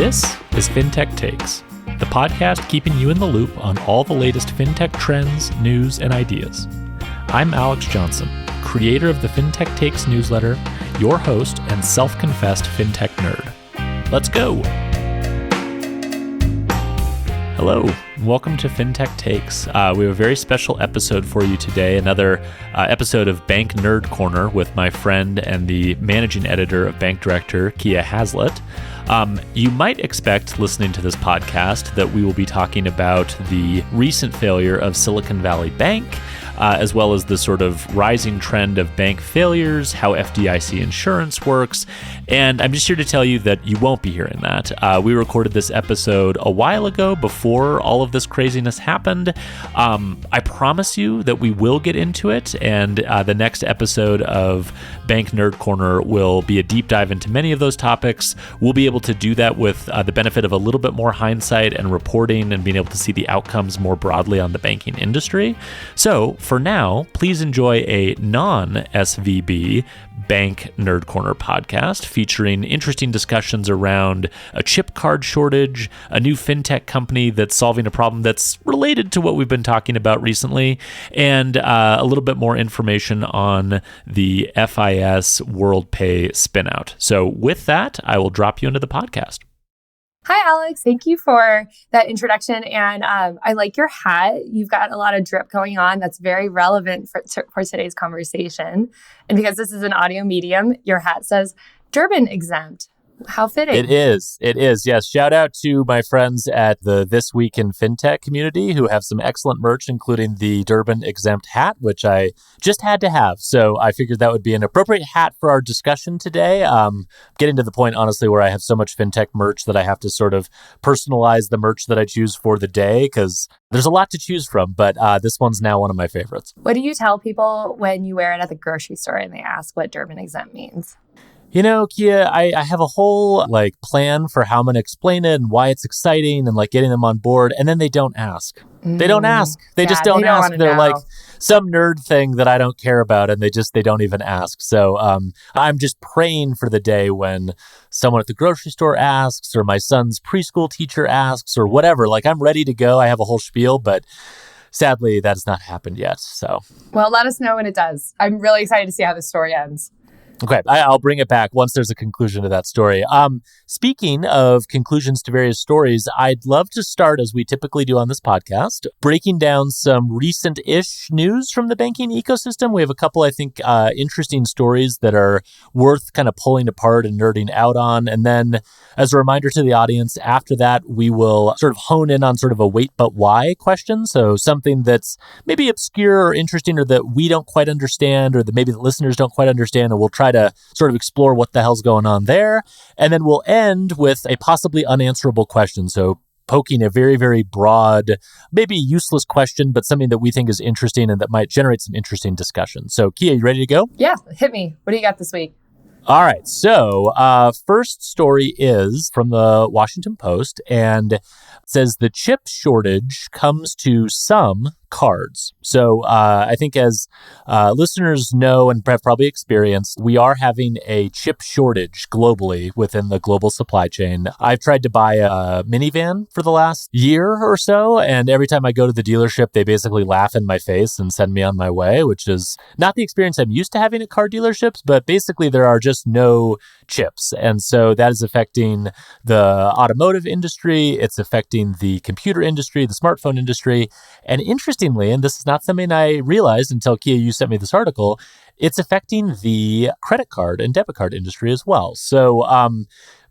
This is Fintech Takes, the podcast keeping you in the loop on all the latest fintech trends, news, and ideas. I'm Alex Johnson, creator of the Fintech Takes newsletter, your host and self-confessed fintech nerd. Let's go! Hello, and welcome to Fintech Takes. We have a very special episode for you today, another episode of Bank Nerd Corner with my friend and the managing editor of Bank Director, Kiah Haslett. You might expect, listening to this podcast, that we will be talking about the recent failure of Silicon Valley Bank, as well as the sort of rising trend of bank failures, how FDIC insurance works, and I'm just here to tell you that you won't be hearing that. We recorded this episode a while ago before all of this craziness happened. I promise you that we will get into it, and the next episode of Bank Nerd Corner will be a deep dive into many of those topics. We'll be able to do that with the benefit of a little bit more hindsight and reporting and being able to see the outcomes more broadly on the banking industry. So for now, please enjoy a non-SVB Bank Nerd Corner podcast featuring interesting discussions around a chip card shortage, a new fintech company that's solving a problem that's related to what we've been talking about recently, and a little bit more information on the FIS Worldpay spinout. So with that, I will drop you into the podcast. Hi, Alex. Thank you for that introduction. And I like your hat. You've got a lot of drip going on that's very relevant for today's conversation. And because this is an audio medium, your hat says Durbin exempt. How fitting. It is. Yes. Shout out to my friends at the This Week in Fintech community who have some excellent merch, including the Durbin exempt hat, which I just had to have. So I figured that would be an appropriate hat for our discussion today. Getting to the point, honestly, where I have so much fintech merch that I have to sort of personalize the merch that I choose for the day because there's a lot to choose from. But this one's now one of my favorites. What do you tell people when you wear it at the grocery store and they ask what Durbin exempt means? You know, Kiah, I have a whole plan for how I'm going to explain it and why it's exciting and getting them on board. And then they don't ask. They don't ask. They just don't ask. They're like some nerd thing that I don't care about. And they don't even ask. So I'm just praying for the day when someone at the grocery store asks or my son's preschool teacher asks or whatever. I'm ready to go. I have a whole spiel, but sadly, that has not happened yet. So, well, let us know when it does. I'm really excited to see how this story ends. Okay, I'll bring it back once there's a conclusion to that story. Speaking of conclusions to various stories, I'd love to start, as we typically do on this podcast, breaking down some recent-ish news from the banking ecosystem. We have a couple, I think, interesting stories that are worth kind of pulling apart and nerding out on. And then, as a reminder to the audience, after that, we will sort of hone in on sort of a wait but why question. So something that's maybe obscure or interesting or that we don't quite understand or that maybe the listeners don't quite understand, and we'll try to sort of explore what the hell's going on there. And then we'll end with a possibly unanswerable question. So poking a very, very broad, maybe useless question, but something that we think is interesting and that might generate some interesting discussion. So Kiah, you ready to go? Yeah, hit me. What do you got this week? All right. So first story is from the Washington Post and says the chip shortage comes to some cards. So I think as listeners know and have probably experienced, we are having a chip shortage globally within the global supply chain. I've tried to buy a minivan for the last year or so, and every time I go to the dealership, they basically laugh in my face and send me on my way, which is not the experience I'm used to having at car dealerships, but basically there are just no chips. And so that is affecting the automotive industry. It's affecting the computer industry, the smartphone industry. And interestingly, and this is not something I realized until Kiah, you sent me this article, it's affecting the credit card and debit card industry as well. So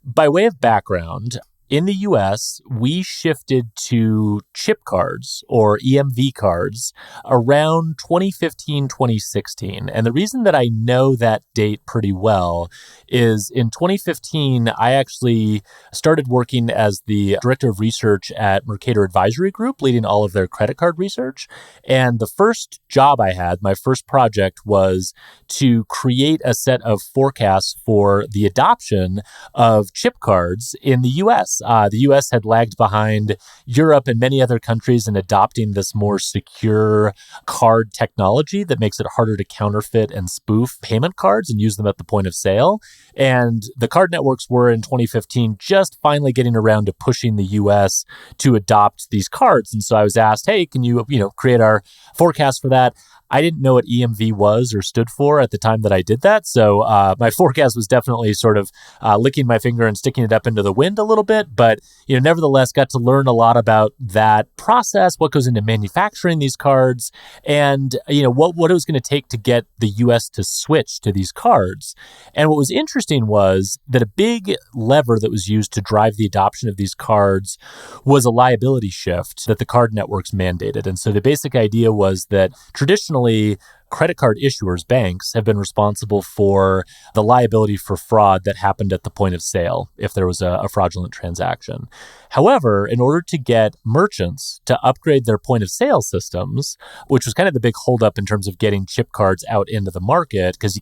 by way of background, in the US, we shifted to chip cards or EMV cards around 2015, 2016. And the reason that I know that date pretty well is in 2015, I actually started working as the director of research at Mercator Advisory Group, leading all of their credit card research. And the first job I had, my first project, was to create a set of forecasts for the adoption of chip cards in the US. U.S. The U.S. had lagged behind Europe and many other countries in adopting this more secure card technology that makes it harder to counterfeit and spoof payment cards and use them at the point of sale. And the card networks were in 2015 just finally getting around to pushing the U.S. to adopt these cards. And so I was asked, hey, can you create our forecast for that? I didn't know what EMV was or stood for at the time that I did that. So my forecast was definitely sort of licking my finger and sticking it up into the wind a little bit. But, nevertheless, got to learn a lot about that process, what goes into manufacturing these cards, and, what it was going to take to get the U.S. to switch to these cards. And what was interesting was that a big lever that was used to drive the adoption of these cards was a liability shift that the card networks mandated. And so the basic idea was that traditionally, credit card issuers, banks, have been responsible for the liability for fraud that happened at the point of sale if there was a fraudulent transaction. However, in order to get merchants to upgrade their point of sale systems, which was kind of the big holdup in terms of getting chip cards out into the market, because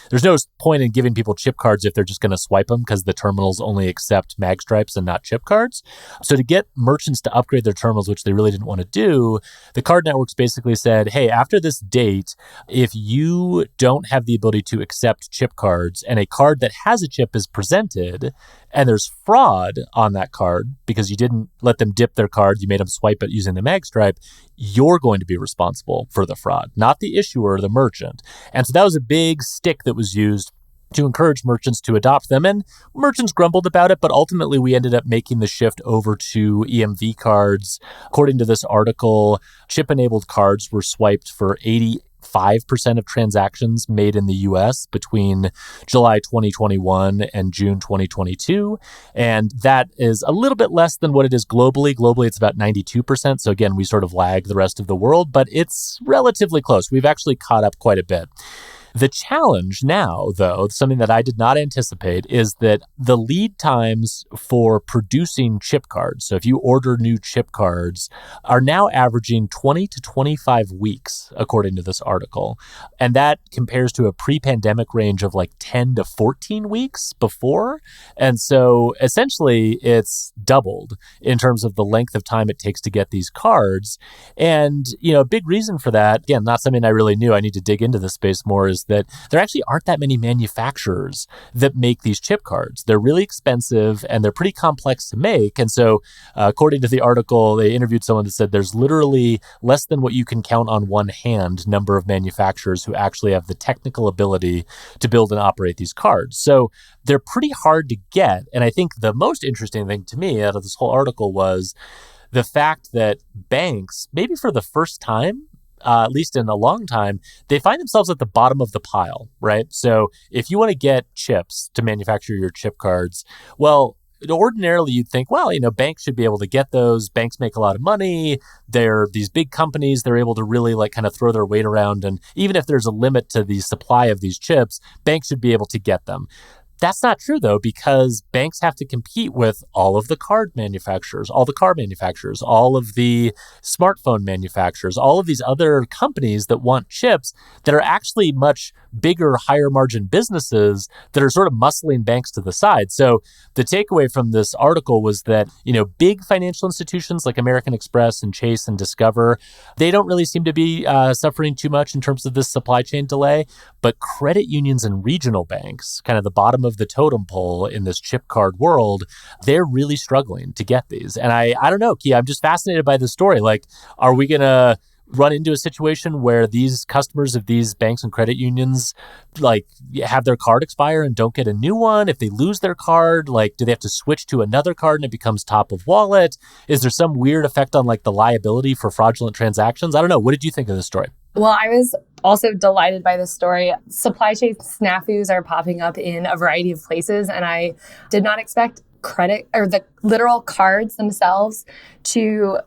there's no point in giving people chip cards if they're just going to swipe them because the terminals only accept mag stripes and not chip cards. So to get merchants to upgrade their terminals, which they really didn't want to do, the card networks basically said, hey, after this date, if you don't have the ability to accept chip cards and a card that has a chip is presented and there's fraud on that card because you didn't let them dip their card, you made them swipe it using the mag stripe, you're going to be responsible for the fraud, not the issuer, the merchant. And so that was a big stick that was used to encourage merchants to adopt them. And merchants grumbled about it, but ultimately we ended up making the shift over to EMV cards. According to this article, chip-enabled cards were swiped for 85% of transactions made in the US between July 2021 and June 2022. And that is a little bit less than what it is globally. Globally, it's about 92%. So again, we sort of lag the rest of the world, but it's relatively close. We've actually caught up quite a bit. The challenge now, though, something that I did not anticipate, is that the lead times for producing chip cards, so if you order new chip cards, are now averaging 20 to 25 weeks, according to this article. And that compares to a pre-pandemic range of like 10 to 14 weeks before. And so essentially, it's doubled in terms of the length of time it takes to get these cards. And, a big reason for that, again, not something I really knew, I need to dig into this space more, is that there actually aren't that many manufacturers that make these chip cards. They're really expensive and they're pretty complex to make. And so according to the article, they interviewed someone that said there's literally less than what you can count on one hand number of manufacturers who actually have the technical ability to build and operate these cards. So they're pretty hard to get. And I think the most interesting thing to me out of this whole article was the fact that banks, maybe for the first time, at least in a long time, they find themselves at the bottom of the pile, right? So if you want to get chips to manufacture your chip cards, well, ordinarily you'd think, well, banks should be able to get those. Banks make a lot of money. They're these big companies. They're able to really kind of throw their weight around. And even if there's a limit to the supply of these chips, banks should be able to get them. That's not true, though, because banks have to compete with all of the card manufacturers, all the car manufacturers, all of the smartphone manufacturers, all of these other companies that want chips that are actually much bigger, higher margin businesses that are sort of muscling banks to the side. So the takeaway from this article was that, big financial institutions like American Express and Chase and Discover, they don't really seem to be suffering too much in terms of this supply chain delay. But credit unions and regional banks, kind of the bottom of the totem pole in this chip card world, they're really struggling to get these. And I don't know, Kiah, I'm just fascinated by this story. Are we going to run into a situation where these customers of these banks and credit unions have their card expire and don't get a new one? If they lose their card, do they have to switch to another card and it becomes top of wallet? Is there some weird effect on the liability for fraudulent transactions? I don't know. What did you think of this story? Well, I was also delighted by this story. Supply chain snafus are popping up in a variety of places, and I did not expect credit or the literal cards themselves to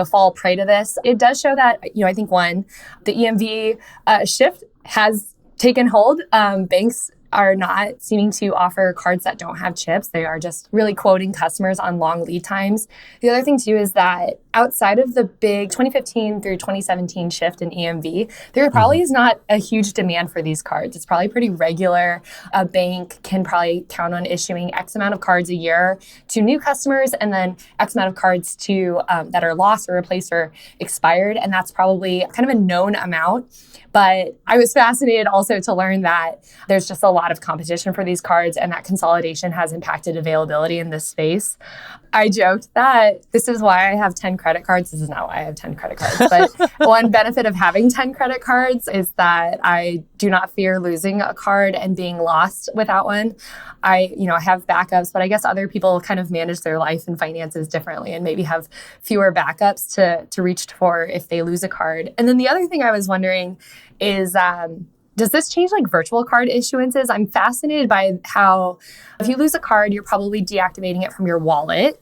fall prey to this. It does show that, I think the EMV shift has taken hold. Banks are not seeming to offer cards that don't have chips. They are just really quoting customers on long lead times. The other thing too is that outside of the big 2015 through 2017 shift in EMV, there probably is not a huge demand for these cards. It's probably pretty regular. A bank can probably count on issuing X amount of cards a year to new customers and then X amount of cards to that are lost or replaced or expired. And that's probably kind of a known amount. But I was fascinated also to learn that there's just a lot of competition for these cards and that consolidation has impacted availability in this space. I joked that this is why I have 10 credit cards. This is not why I have 10 credit cards. But one benefit of having 10 credit cards is that I do not fear losing a card and being lost without one. I have backups, but I guess other people kind of manage their life and finances differently and maybe have fewer backups to reach for if they lose a card. And then the other thing I was wondering is, does this change like virtual card issuances? I'm fascinated by how if you lose a card, you're probably deactivating it from your wallet,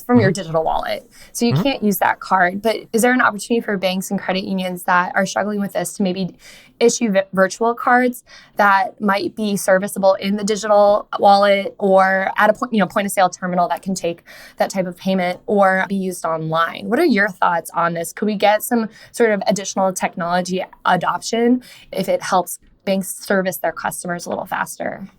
from your digital wallet. So you can't use that card. But is there an opportunity for banks and credit unions that are struggling with this to maybe issue virtual cards that might be serviceable in the digital wallet or at a point of sale terminal that can take that type of payment or be used online? What are your thoughts on this? Could we get some sort of additional technology adoption if it helps banks service their customers a little faster?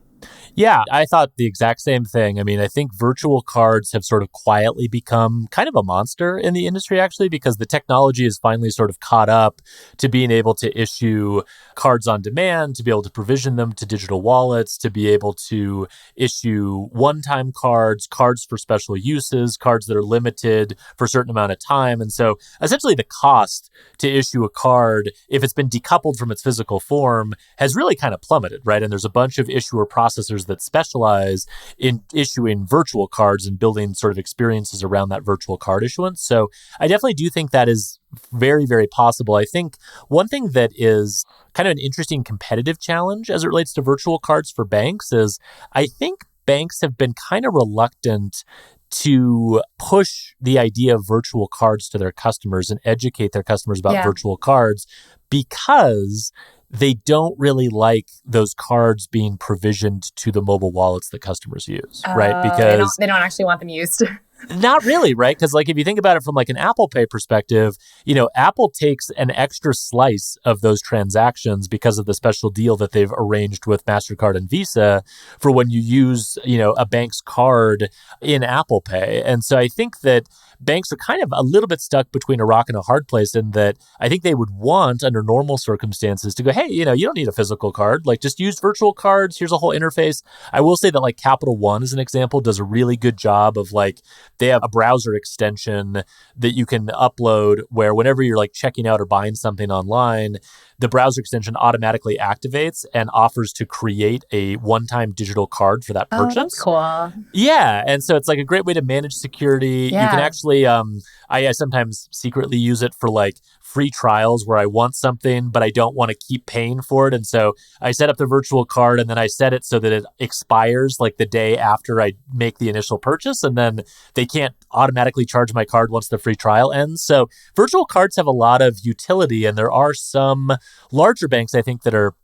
Yeah, I thought the exact same thing. I mean, I think virtual cards have sort of quietly become kind of a monster in the industry, actually, because the technology is finally sort of caught up to being able to issue cards on demand, to be able to provision them to digital wallets, to be able to issue one-time cards, cards for special uses, cards that are limited for a certain amount of time. And so essentially the cost to issue a card, if it's been decoupled from its physical form, has really kind of plummeted, right? And there's a bunch of issuer processors that specialize in issuing virtual cards and building sort of experiences around that virtual card issuance. So I definitely do think that is very, very possible. I think one thing that is kind of an interesting competitive challenge as it relates to virtual cards for banks is I think banks have been kind of reluctant to push the idea of virtual cards to their customers and educate their customers about virtual cards because they don't really like those cards being provisioned to the mobile wallets that customers use, right? Because they don't actually want them used. Not really, right? Because like if you think about it from like an Apple Pay perspective, Apple takes an extra slice of those transactions because of the special deal that they've arranged with MasterCard and Visa for when you use, a bank's card in Apple Pay. And so I think that banks are kind of a little bit stuck between a rock and a hard place in that I think they would want under normal circumstances to go, hey, you don't need a physical card, like just use virtual cards. Here's a whole interface. I will say that like Capital One as an example does a really good job of like, they have a browser extension that you can upload where whenever you're like checking out or buying something online, the browser extension automatically activates and offers to create a one-time digital card for that purchase. Oh, that's cool. Yeah. And so it's like a great way to manage security. Yeah. You can actually, I sometimes secretly use it for like free trials where I want something, but I don't want to keep paying for it. And so I set up the virtual card and then I set it so that it expires like the day after I make the initial purchase. And then they can't automatically charge my card once the free trial ends. So virtual cards have a lot of utility, and there are some larger banks, I think, that are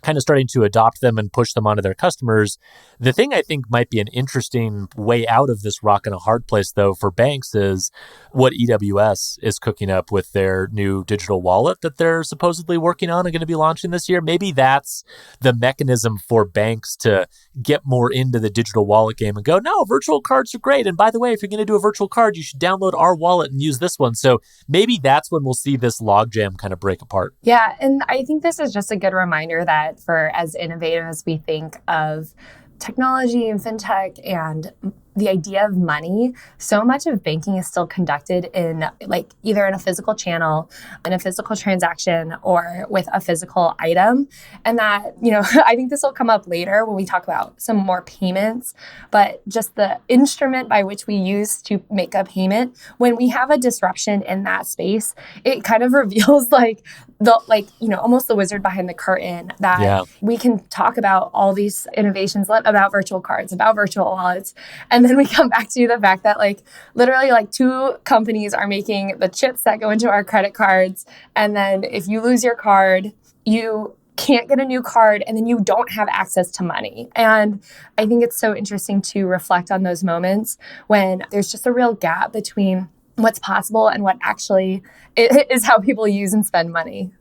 kind of starting to adopt them and push them onto their customers. The thing I think might be an interesting way out of this rock and a hard place, though, for banks is what EWS is cooking up with their new digital wallet that they're supposedly working on and going to be launching this year. Maybe that's the mechanism for banks to get more into the digital wallet game and go, no, virtual cards are great. And by the way, if you're going to do a virtual card, you should download our wallet and use this one. So maybe that's when we'll see this logjam kind of break apart. Yeah. And I think this is just a good reminder that for as innovative as we think of technology and fintech and the idea of money, so much of banking is still conducted in like either in a physical channel, in a physical transaction, or with a physical item. And that, I think this will come up later when we talk about some more payments, but just the instrument by which we use to make a payment, when we have a disruption in that space, it kind of reveals almost the wizard behind the curtain that we can talk about all these innovations about virtual cards, about virtual wallets, and then we come back to the fact that literally two companies are making the chips that go into our credit cards. And then if you lose your card, you can't get a new card, and then you don't have access to money. And I think it's so interesting to reflect on those moments when there's just a real gap between what's possible and what actually is how people use and spend money.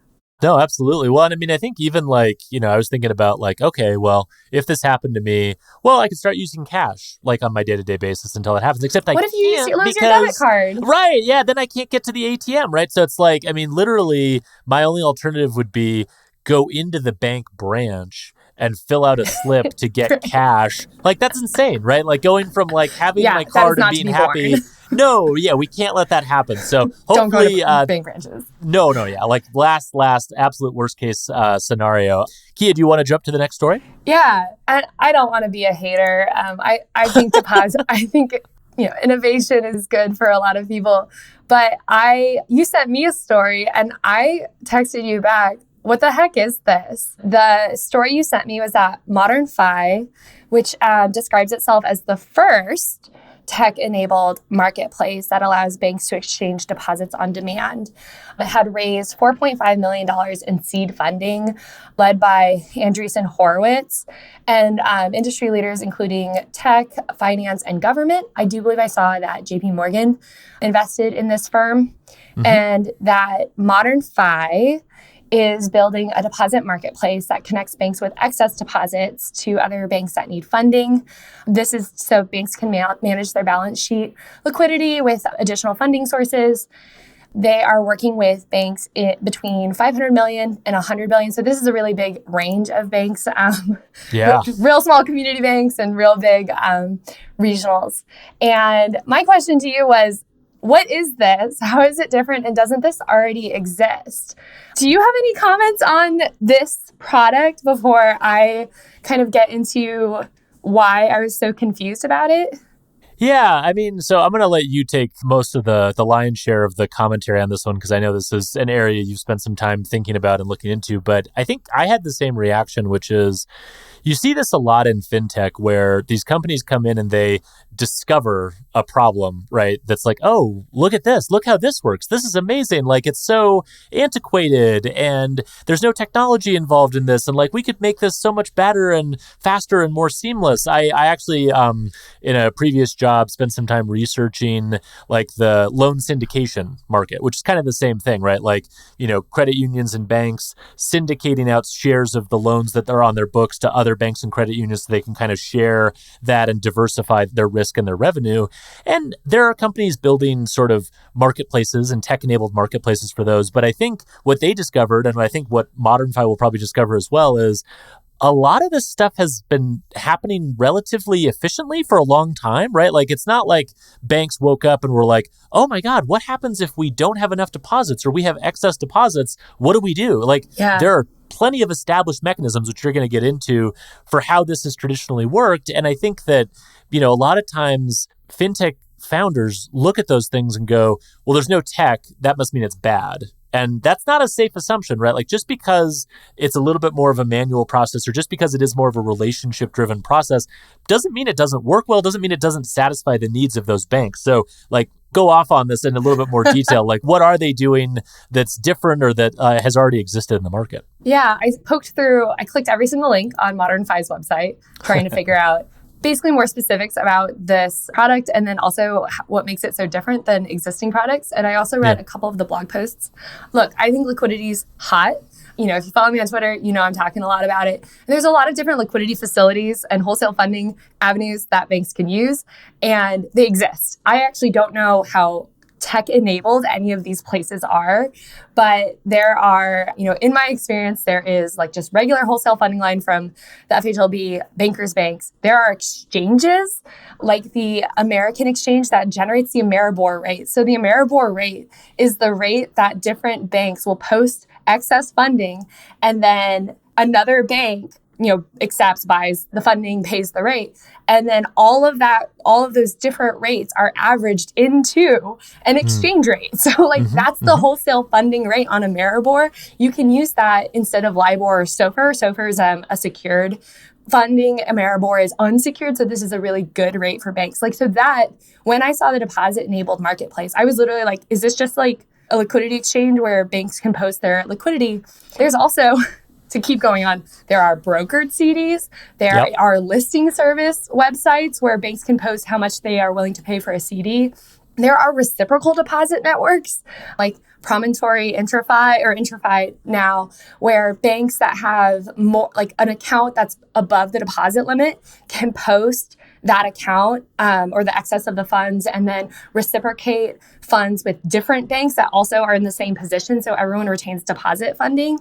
No, absolutely. Well, and I mean, I think even like, I was thinking about like, okay, well, if this happened to me, well, I could start using cash like on my day-to-day basis until it happens, except what if you lose your debit card? Right. Yeah. Then I can't get to the ATM. Right. So it's like, I mean, literally my only alternative would be go into the bank branch and fill out a slip to get cash. Like, that's insane, right? Like going from like having my card and being happy. No, yeah, we can't let that happen. So hopefully, don't go to bank branches. No, yeah, like last absolute worst case scenario. Kiah, do you want to jump to the next story? Yeah, and I don't want to be a hater. I think innovation is good for a lot of people. But you sent me a story, and I texted you back. What the heck is this? The story you sent me was that ModernFi, which describes itself as the first tech-enabled marketplace that allows banks to exchange deposits on demand. It had raised $4.5 million in seed funding led by Andreessen Horowitz and industry leaders including tech, finance, and government. I do believe I saw that JP Morgan invested in this firm and that ModernFi is building a deposit marketplace that connects banks with excess deposits to other banks that need funding. This is so banks can manage their balance sheet liquidity with additional funding sources. They are working with banks between 500 million and 100 billion. So this is a really big range of banks, real small community banks and real big regionals. And my question to you was, what is this? How is it different? And doesn't this already exist? Do you have any comments on this product before I kind of get into why I was so confused about it? Yeah, I mean, so I'm going to let you take most of the lion's share of the commentary on this one, because I know this is an area you've spent some time thinking about and looking into. But I think I had the same reaction, which is you see this a lot in fintech where these companies come in and they discover a problem, right? That's like, oh, look at this. Look how this works. This is amazing. Like, it's so antiquated and there's no technology involved in this. And like, we could make this so much better and faster and more seamless. I actually, in a previous job, spent some time researching like the loan syndication market, which is kind of the same thing, right? Like, credit unions and banks syndicating out shares of the loans that are on their books to other banks and credit unions so they can kind of share that and diversify their risk and their revenue. And there are companies building sort of marketplaces and tech-enabled marketplaces for those. But I think what they discovered, and I think what ModernFi will probably discover as well, is a lot of this stuff has been happening relatively efficiently for a long time, right? Like, it's not like banks woke up and were like, oh my God, what happens if we don't have enough deposits or we have excess deposits? What do we do? Like, there are plenty of established mechanisms, which you're going to get into, for how this has traditionally worked. And I think that, a lot of times fintech founders look at those things and go, well, there's no tech, that must mean it's bad. And that's not a safe assumption, right? Like, just because it's a little bit more of a manual process or just because it is more of a relationship-driven process doesn't mean it doesn't work well, doesn't mean it doesn't satisfy the needs of those banks. So, like, go off on this in a little bit more detail. Like, what are they doing that's different or that has already existed in the market? Yeah, I clicked every single link on ModernFi's website, trying to figure out basically more specifics about this product and then also what makes it so different than existing products. And I also read a couple of the blog posts. Look, I think liquidity is hot. If you follow me on Twitter, I'm talking a lot about it. And there's a lot of different liquidity facilities and wholesale funding avenues that banks can use, and they exist. I actually don't know how tech-enabled any of these places are, but there are, in my experience, there is like just regular wholesale funding line from the FHLB, bankers banks. There are exchanges like the American exchange that generates the Ameribor rate. So the Ameribor rate is the rate that different banks will post excess funding, and then another bank accepts, buys the funding, pays the rate. And then all of those different rates are averaged into an exchange rate. So that's the wholesale funding rate on Ameribor. You can use that instead of LIBOR or SOFR. SOFR is a secured funding. Ameribor is unsecured. So this is a really good rate for banks. So that when I saw the deposit enabled marketplace, I was literally like, is this just like a liquidity exchange where banks can post their liquidity? There's also to keep going on, there are brokered CDs. There Yep. are listing service websites where banks can post how much they are willing to pay for a CD. There are reciprocal deposit networks like Promontory, IntraFi now, where banks that have more like an account that's above the deposit limit can post that account or the excess of the funds and then reciprocate funds with different banks that also are in the same position. So everyone retains deposit funding.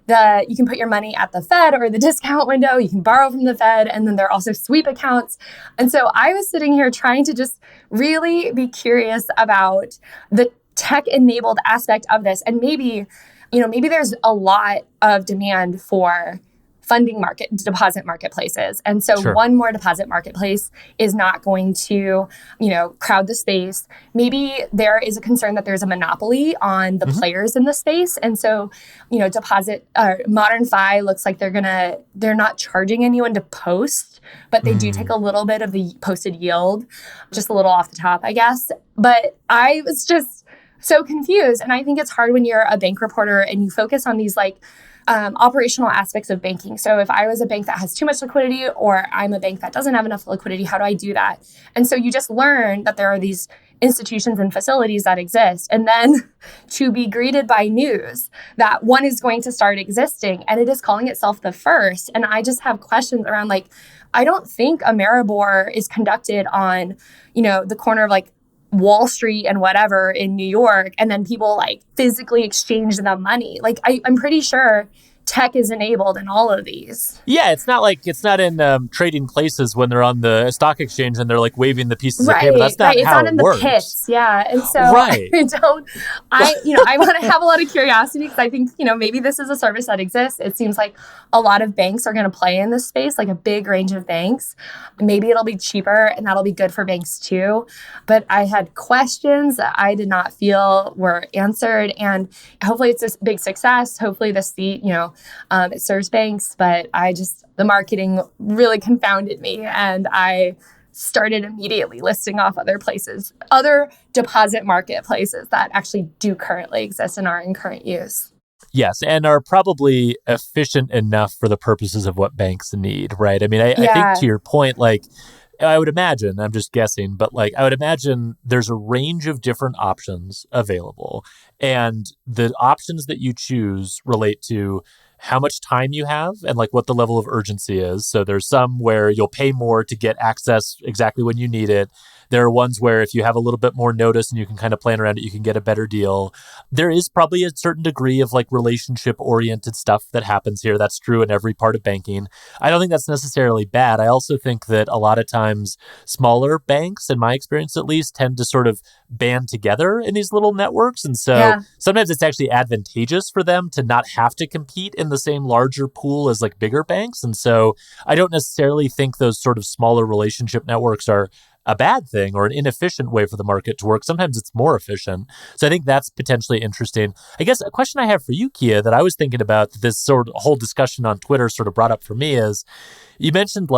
You can put your money at the Fed or the discount window. You can borrow from the Fed. And then there are also sweep accounts. And so I was sitting here trying to just really be curious about the tech-enabled aspect of this. And maybe there's a lot of demand for deposit marketplaces. And so Sure. one more deposit marketplace is not going to, crowd the space. Maybe there is a concern that there's a monopoly on the players in the space. And so, ModernFi looks like they're not charging anyone to post, but they do take a little bit of the posted yield, just a little off the top, I guess. But I was just so confused. And I think it's hard when you're a bank reporter and you focus on these operational aspects of banking. So if I was a bank that has too much liquidity or I'm a bank that doesn't have enough liquidity, how do I do that? And so you just learn that there are these institutions and facilities that exist. And then to be greeted by news that one is going to start existing and it is calling itself the first. And I just have questions around I don't think Ameribor is conducted on, the corner of Wall Street and whatever in New York, and then people physically exchange the money. I'm pretty sure tech is enabled in all of these. Yeah, it's not in trading places when they're on the stock exchange and they're waving the pieces of Right, paper. That's not right. It's how not it in the works. pits. Yeah. And so Right. I want to have a lot of curiosity because I think, maybe this is a service that exists. It seems like a lot of banks are going to play in this space, like a big range of banks. Maybe it'll be cheaper and that'll be good for banks too. But I had questions that I did not feel were answered. And hopefully it's a big success. Hopefully it serves banks, but the marketing really confounded me. And I started immediately listing off other deposit marketplaces that actually do currently exist and are in current use. Yes, and are probably efficient enough for the purposes of what banks need, right? I mean, I think to your point, I would imagine, I'm just guessing, but I would imagine there's a range of different options available. And the options that you choose relate to how much time you have and what the level of urgency is. So there's some where you'll pay more to get access exactly when you need it. There are ones where if you have a little bit more notice and you can kind of plan around it, you can get a better deal. There is probably a certain degree of relationship-oriented stuff that happens here. That's true in every part of banking. I don't think that's necessarily bad. I also think that a lot of times smaller banks, in my experience at least, tend to sort of band together in these little networks. And so sometimes it's actually advantageous for them to not have to compete in the same larger pool as bigger banks. And so I don't necessarily think those sort of smaller relationship networks are a bad thing or an inefficient way for the market to work. Sometimes it's more efficient. So I think that's potentially interesting. I guess a question I have for you, Kiah, that I was thinking about that this sort of whole discussion on Twitter sort of brought up for me is you mentioned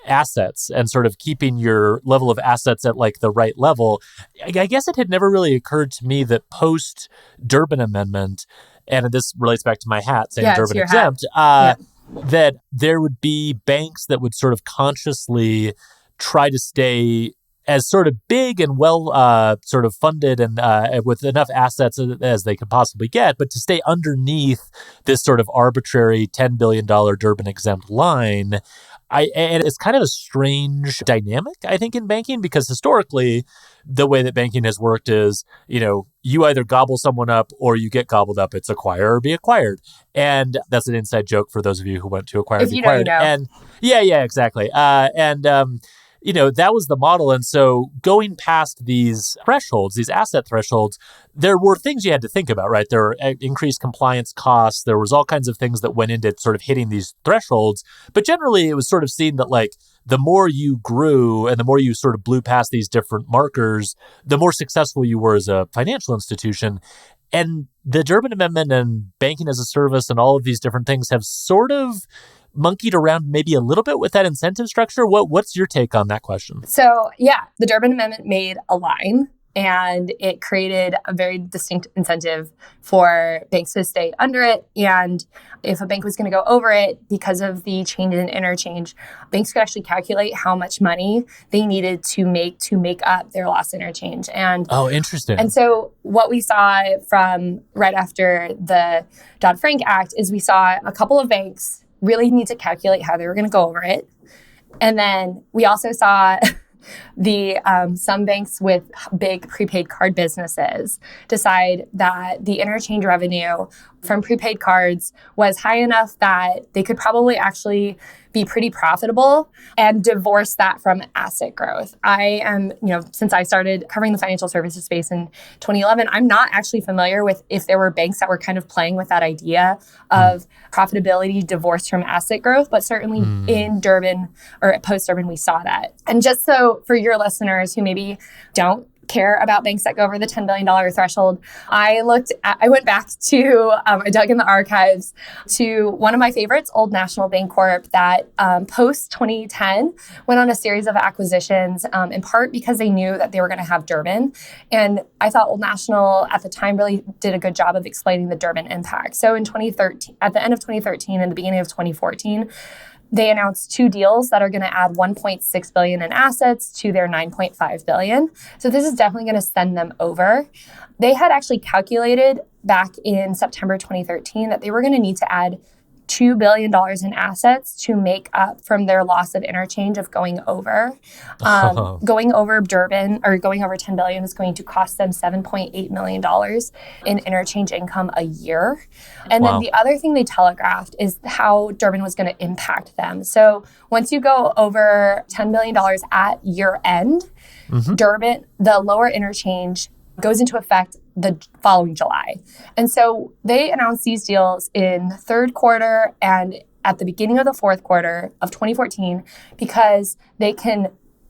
assets and sort of keeping your level of assets at the right level. I guess it had never really occurred to me that post Durbin Amendment, and this relates back to my hat saying Durbin exempt, that there would be banks that would sort of consciously try to stay as sort of big and well sort of funded and with enough assets as they could possibly get, but to stay underneath this sort of arbitrary $10 billion Durbin exempt line. And it's kind of a strange dynamic, I think, in banking, because historically, the way that banking has worked is, you either gobble someone up or you get gobbled up. It's acquire or be acquired. And that's an inside joke for those of you who went to acquire or be acquired. And yeah, exactly. That was the model. And so going past these thresholds, these asset thresholds, there were things you had to think about, right? There were increased compliance costs. There was all kinds of things that went into sort of hitting these thresholds. But generally, it was sort of seen that the more you grew and the more you sort of blew past these different markers, the more successful you were as a financial institution. And the Durbin Amendment and banking as a service and all of these different things have sort of monkeyed around maybe a little bit with that incentive structure. What's your take on that question? So the Durbin Amendment made a line and it created a very distinct incentive for banks to stay under it. And if a bank was going to go over it because of the change in interchange, banks could actually calculate how much money they needed to make up their lost interchange. And oh, interesting. And so what we saw from right after the Dodd-Frank Act is we saw a couple of banks really need to calculate how they were going to go over it. And then we also saw some banks with big prepaid card businesses decide that the interchange revenue from prepaid cards was high enough that they could probably actually be pretty profitable and divorce that from asset growth. I am, since I started covering the financial services space in 2011, I'm not actually familiar with if there were banks that were kind of playing with that idea of profitability divorced from asset growth, but certainly in Durbin or post-Durbin, we saw that. And just so for your listeners who maybe don't care about banks that go over the $10 billion threshold, I went back to, I dug in the archives to one of my favorites, Old National Bancorp, that post 2010 went on a series of acquisitions, in part because they knew that they were going to have Durbin. And I thought Old National at the time really did a good job of explaining the Durbin impact. So in 2013, at the end of 2013 and the beginning of 2014, they announced 2 deals that are going to add $1.6 billion in assets to their $9.5 billion. So this is definitely going to send them over. They had actually calculated back in September 2013 that they were going to need to add $2 billion in assets to make up from their loss of interchange of going over. Going over Durbin or going over $10 billion is going to cost them $7.8 million in interchange income a year. And then the other thing they telegraphed is how Durbin was going to impact them. So once you go over $10 billion at year end, Durbin, the lower interchange goes into effect the following July. And so they announced these deals in the third quarter and at the beginning of the fourth quarter of 2014 because they can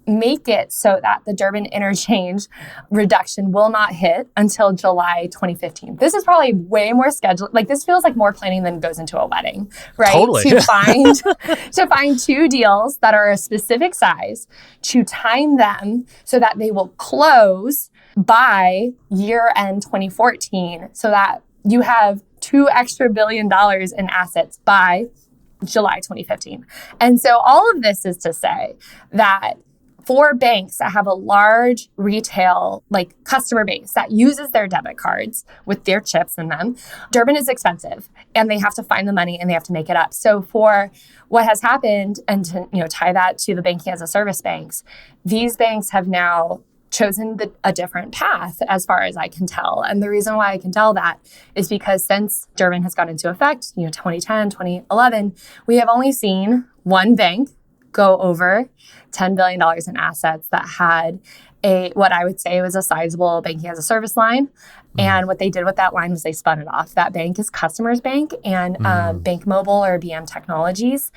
make it so that the Durbin interchange reduction will not hit until July 2015. This is probably way more scheduled. Like this feels like more planning than goes into a wedding, right? Totally. To find 2 deals that are a specific size, to time them so that they will close by year end 2014 so that you have $2 extra billion in assets by July 2015. And so all of this is to say that for banks that have a large retail customer base that uses their debit cards with their chips in them, Durbin is expensive and they have to find the money and they have to make it up. So for what has happened, and to tie that to the banking as a service banks, these banks have now chosen a different path as far as I can tell. And the reason why I can tell that is because since Durbin has gone into effect, 2010, 2011, we have only seen one bank go over $10 billion in assets that had what I would say was a sizable banking as a service line. And what they did with that line was they spun it off. That bank is Customers Bank and Bank Mobile or BM Technologies.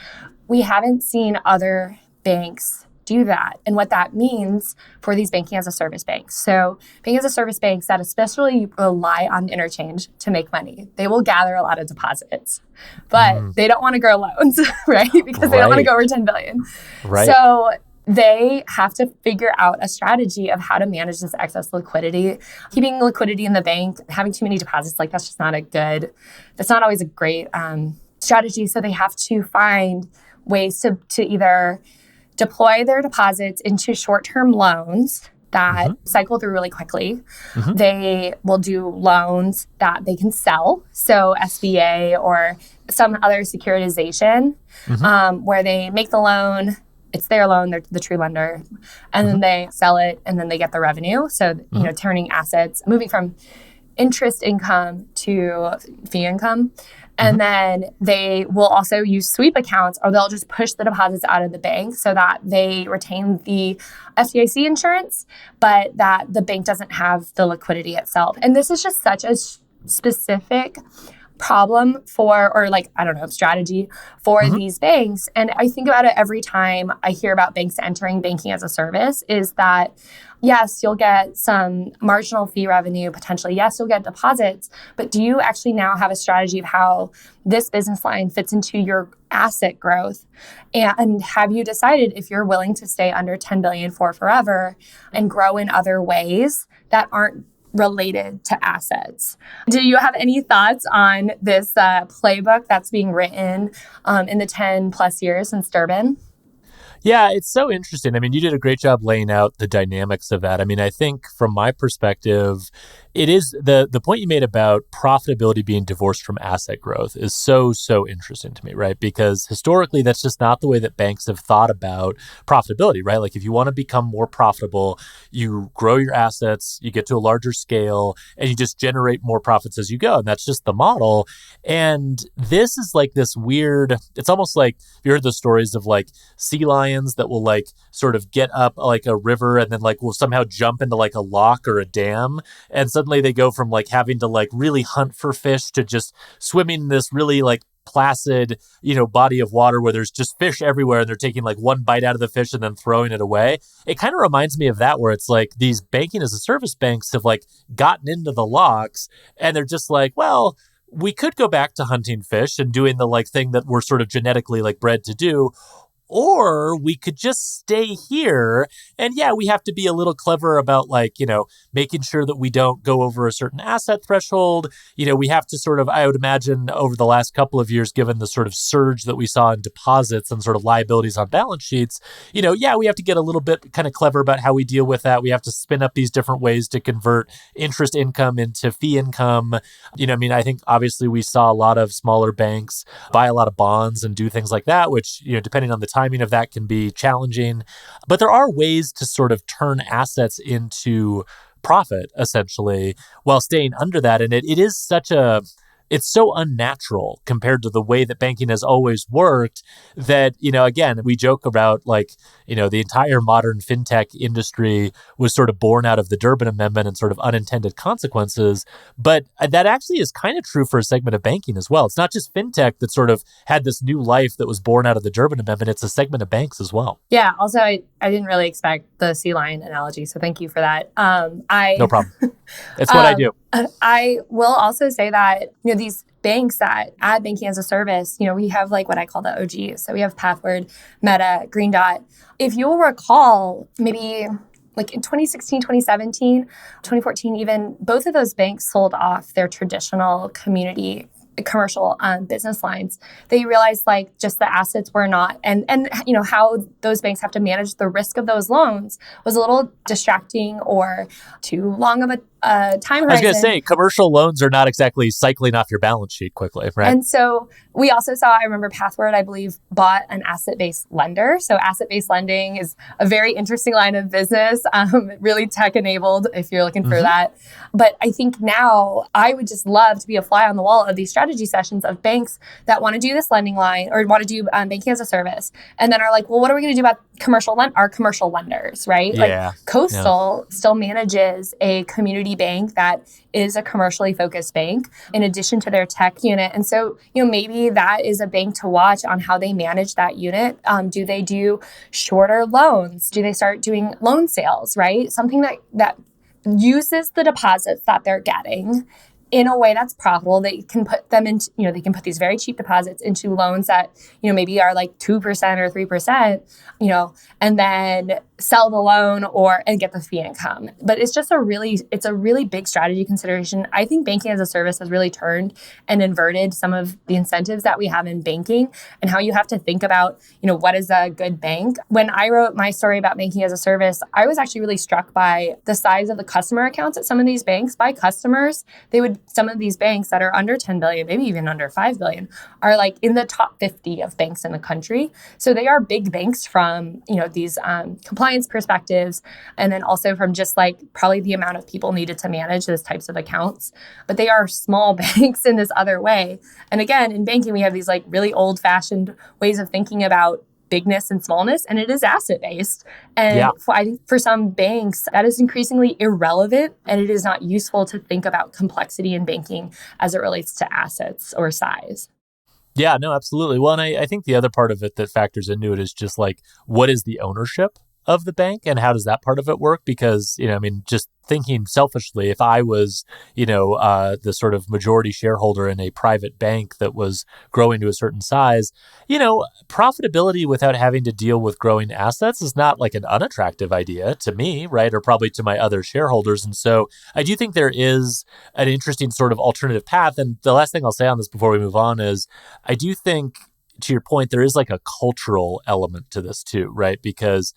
We haven't seen other banks do that. And what that means for these banking as a service banks. So banking as a service banks that especially rely on interchange to make money, they will gather a lot of deposits, but they don't want to grow loans, right? Because they don't want to go over 10 billion. Right. So they have to figure out a strategy of how to manage this excess liquidity. Keeping liquidity in the bank, having too many deposits, that's not always a great strategy. So they have to find ways to either deploy their deposits into short-term loans that cycle through really quickly. They will do loans that they can sell, so SBA or some other securitization, where they make the loan, it's their loan, they're the true lender, and then they sell it, and then they get the revenue. So, turning assets, moving from interest income to fee income. And then they will also use sweep accounts, or they'll just push the deposits out of the bank so that they retain the FDIC insurance, but that the bank doesn't have the liquidity itself. And this is just such a specific problem for, or like, I don't know, strategy for these banks. And I think about it every time I hear about banks entering banking as a service is that, yes, you'll get some marginal fee revenue potentially. Yes, you'll get deposits, but do you actually now have a strategy of how this business line fits into your asset growth? And have you decided if you're willing to stay under 10 billion for forever and grow in other ways that aren't related to assets? Do you have any thoughts on this playbook that's being written in the 10 plus years since Durbin? Yeah, it's so interesting. I mean, you did a great job laying out the dynamics of that. I mean, I think from my perspective, it is the point you made about profitability being divorced from asset growth is so interesting to me, right? Because historically, that's just not the way that banks have thought about profitability, right? Like if you want to become more profitable, you grow your assets, you get to a larger scale, and you just generate more profits as you go. And that's just the model. And this is like this weird, it's almost like, you heard the stories of like sea lions that will like sort of get up like a river and then like will somehow jump into like a lock or a dam. And suddenly they go from like having to like really hunt for fish to just swimming in this really like placid, body of water where there's just fish everywhere and they're taking like one bite out of the fish and then throwing it away. It kind of reminds me of that, where it's like these banking as a service banks have like gotten into the locks and they're just like, well, we could go back to hunting fish and doing the like thing that we're sort of genetically like bred to do. Or we could just stay here. And yeah, we have to be a little clever about like, making sure that we don't go over a certain asset threshold. We have to sort of, I would imagine over the last couple of years, given the sort of surge that we saw in deposits and sort of liabilities on balance sheets, yeah, we have to get a little bit kind of clever about how we deal with that. We have to spin up these different ways to convert interest income into fee income. I think obviously we saw a lot of smaller banks buy a lot of bonds and do things like that, which, depending on the timing of that can be challenging. But there are ways to sort of turn assets into profit, essentially, while staying under that. And it is it's so unnatural compared to the way that banking has always worked that, again, we joke about like, the entire modern fintech industry was sort of born out of the Durbin Amendment and sort of unintended consequences. But that actually is kind of true for a segment of banking as well. It's not just fintech that sort of had this new life that was born out of the Durbin Amendment. It's a segment of banks as well. Yeah. Also, I didn't really expect the sea lion analogy. So thank you for that. No problem. It's what I do. I will also say that, these banks that add banking as a service, we have like what I call the OGs. So we have Pathward, Meta, Green Dot. If you'll recall, maybe like in 2016, 2017, 2014 even, both of those banks sold off their traditional commercial business lines. They realized like just the assets were not, and how those banks have to manage the risk of those loans was a little distracting or too long of a time horizon. I was going to say, commercial loans are not exactly cycling off your balance sheet quickly, right? And so we also saw, I remember Pathward, I believe, bought an asset-based lender. So asset-based lending is a very interesting line of business, really tech-enabled if you're looking for that. But I think now I would just love to be a fly on the wall of these strategy sessions of banks that want to do this lending line or want to do banking as a service. And then are like, well, what are we going to do about our commercial lenders, right? Yeah. Like Coastal still manages a community bank that is a commercially focused bank in addition to their tech unit. And so, maybe that is a bank to watch on how they manage that unit. Do they do shorter loans? Do they start doing loan sales, right? Something that uses the deposits that they're getting in a way that's profitable. They can put them into, they can put these very cheap deposits into loans that, maybe are like 2% or 3%, and then sell the loan and get the fee income. But it's just a really big strategy consideration. I think banking as a service has really turned and inverted some of the incentives that we have in banking and how you have to think about, what is a good bank. When I wrote my story about banking as a service, I was actually really struck by the size of the customer accounts at some of these banks. By customers, some of these banks that are under 10 billion, maybe even under 5 billion, are like in the top 50 of banks in the country. So they are big banks from, these compliance perspectives, and then also from just like probably the amount of people needed to manage those types of accounts. But they are small banks in this other way. And again, in banking, we have these like really old-fashioned ways of thinking about bigness and smallness, and it is asset-based. And Yeah. I think for some banks, that is increasingly irrelevant, and it is not useful to think about complexity in banking as it relates to assets or size. Yeah, no, absolutely. Well, and I think the other part of it that factors into it is just like, what is the ownership of the bank and how does that part of it work? Because, I mean, just thinking selfishly, if I was, the sort of majority shareholder in a private bank that was growing to a certain size, profitability without having to deal with growing assets is not like an unattractive idea to me, right? Or probably to my other shareholders. And so I do think there is an interesting sort of alternative path. And the last thing I'll say on this before we move on is I do think, to your point, there is like a cultural element to this too, right? Because,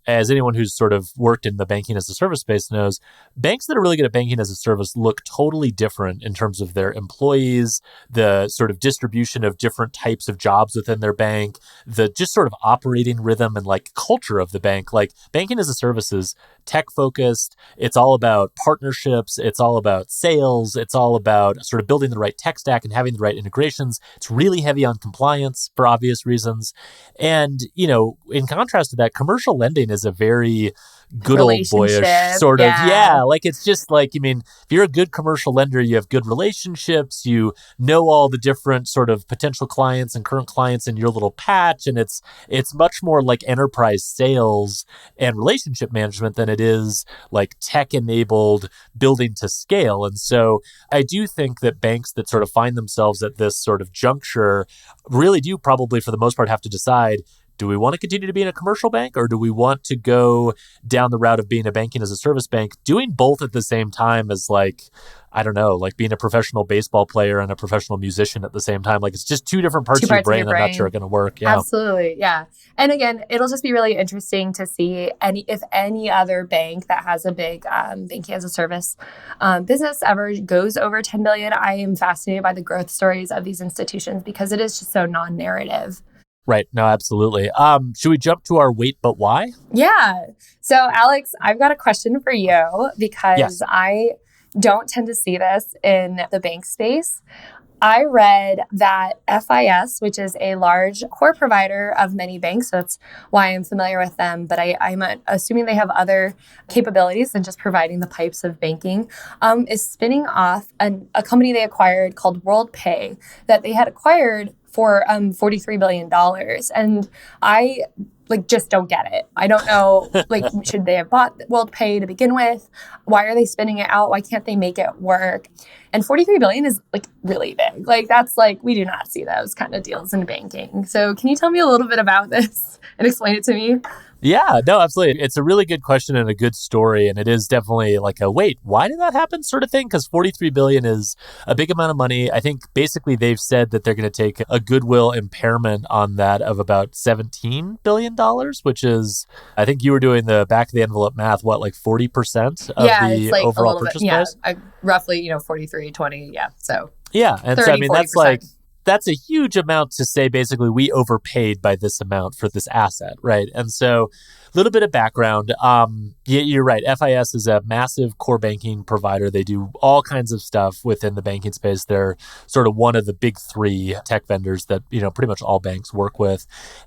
as anyone who's sort of worked in the banking as a service space knows, banks that are really good at banking as a service look totally different in terms of their employees, the sort of distribution of different types of jobs within their bank, the just sort of operating rhythm and like culture of the bank. Like banking as a service is tech focused. It's all about partnerships. It's all about sales. It's all about sort of building the right tech stack and having the right integrations. It's really heavy on compliance for obvious reasons. And, in contrast to that, commercial lending is a very good old boyish sort of, like it's just like, if you're a good commercial lender, you have good relationships, you know all the different sort of potential clients and current clients in your little patch. And it's much more like enterprise sales and relationship management than it is like tech enabled building to scale. And so I do think that banks that sort of find themselves at this sort of juncture really do probably for the most part have to decide, do we want to continue to be in a commercial bank or do we want to go down the route of being a banking as a service bank? Doing both at the same time is like, I don't know, like being a professional baseball player and a professional musician at the same time. Like it's just two different parts of your brain. I'm not sure are going to work. Yeah. Absolutely. Yeah. And again, it'll just be really interesting to see if any other bank that has a big banking as a service business ever goes over 10 billion. I am fascinated by the growth stories of these institutions because it is just so non-narrative. Right. No, absolutely. Should we jump to our wait, but why? Yeah. So, Alex, I've got a question for you because I don't tend to see this in the bank space. I read that FIS, which is a large core provider of many banks, so that's why I'm familiar with them, but I'm assuming they have other capabilities than just providing the pipes of banking, is spinning off a company they acquired called Worldpay that they had acquired for $43 billion. And I just don't get it. I don't know, should they have bought Worldpay to begin with? Why are they spinning it out? Why can't they make it work? And 43 billion is really big. That's we do not see those kind of deals in banking. So can you tell me a little bit about this and explain it to me? Yeah, no, absolutely. It's a really good question and a good story. And it is definitely like a, wait, why did that happen sort of thing? Because 43 billion is a big amount of money. I think basically they've said that they're going to take a goodwill impairment on that of about $17 billion, which is, I think you were doing the back of the envelope math, 40% of the overall purchase price? Yeah, roughly, 43, 20. Yeah. So yeah. And 30, so, I mean, 40%. That's a huge amount to say, basically, we overpaid by this amount for this asset, right? And so a little bit of background. You're right. FIS is a massive core banking provider. They do all kinds of stuff within the banking space. They're sort of one of the big three tech vendors that, pretty much all banks work with.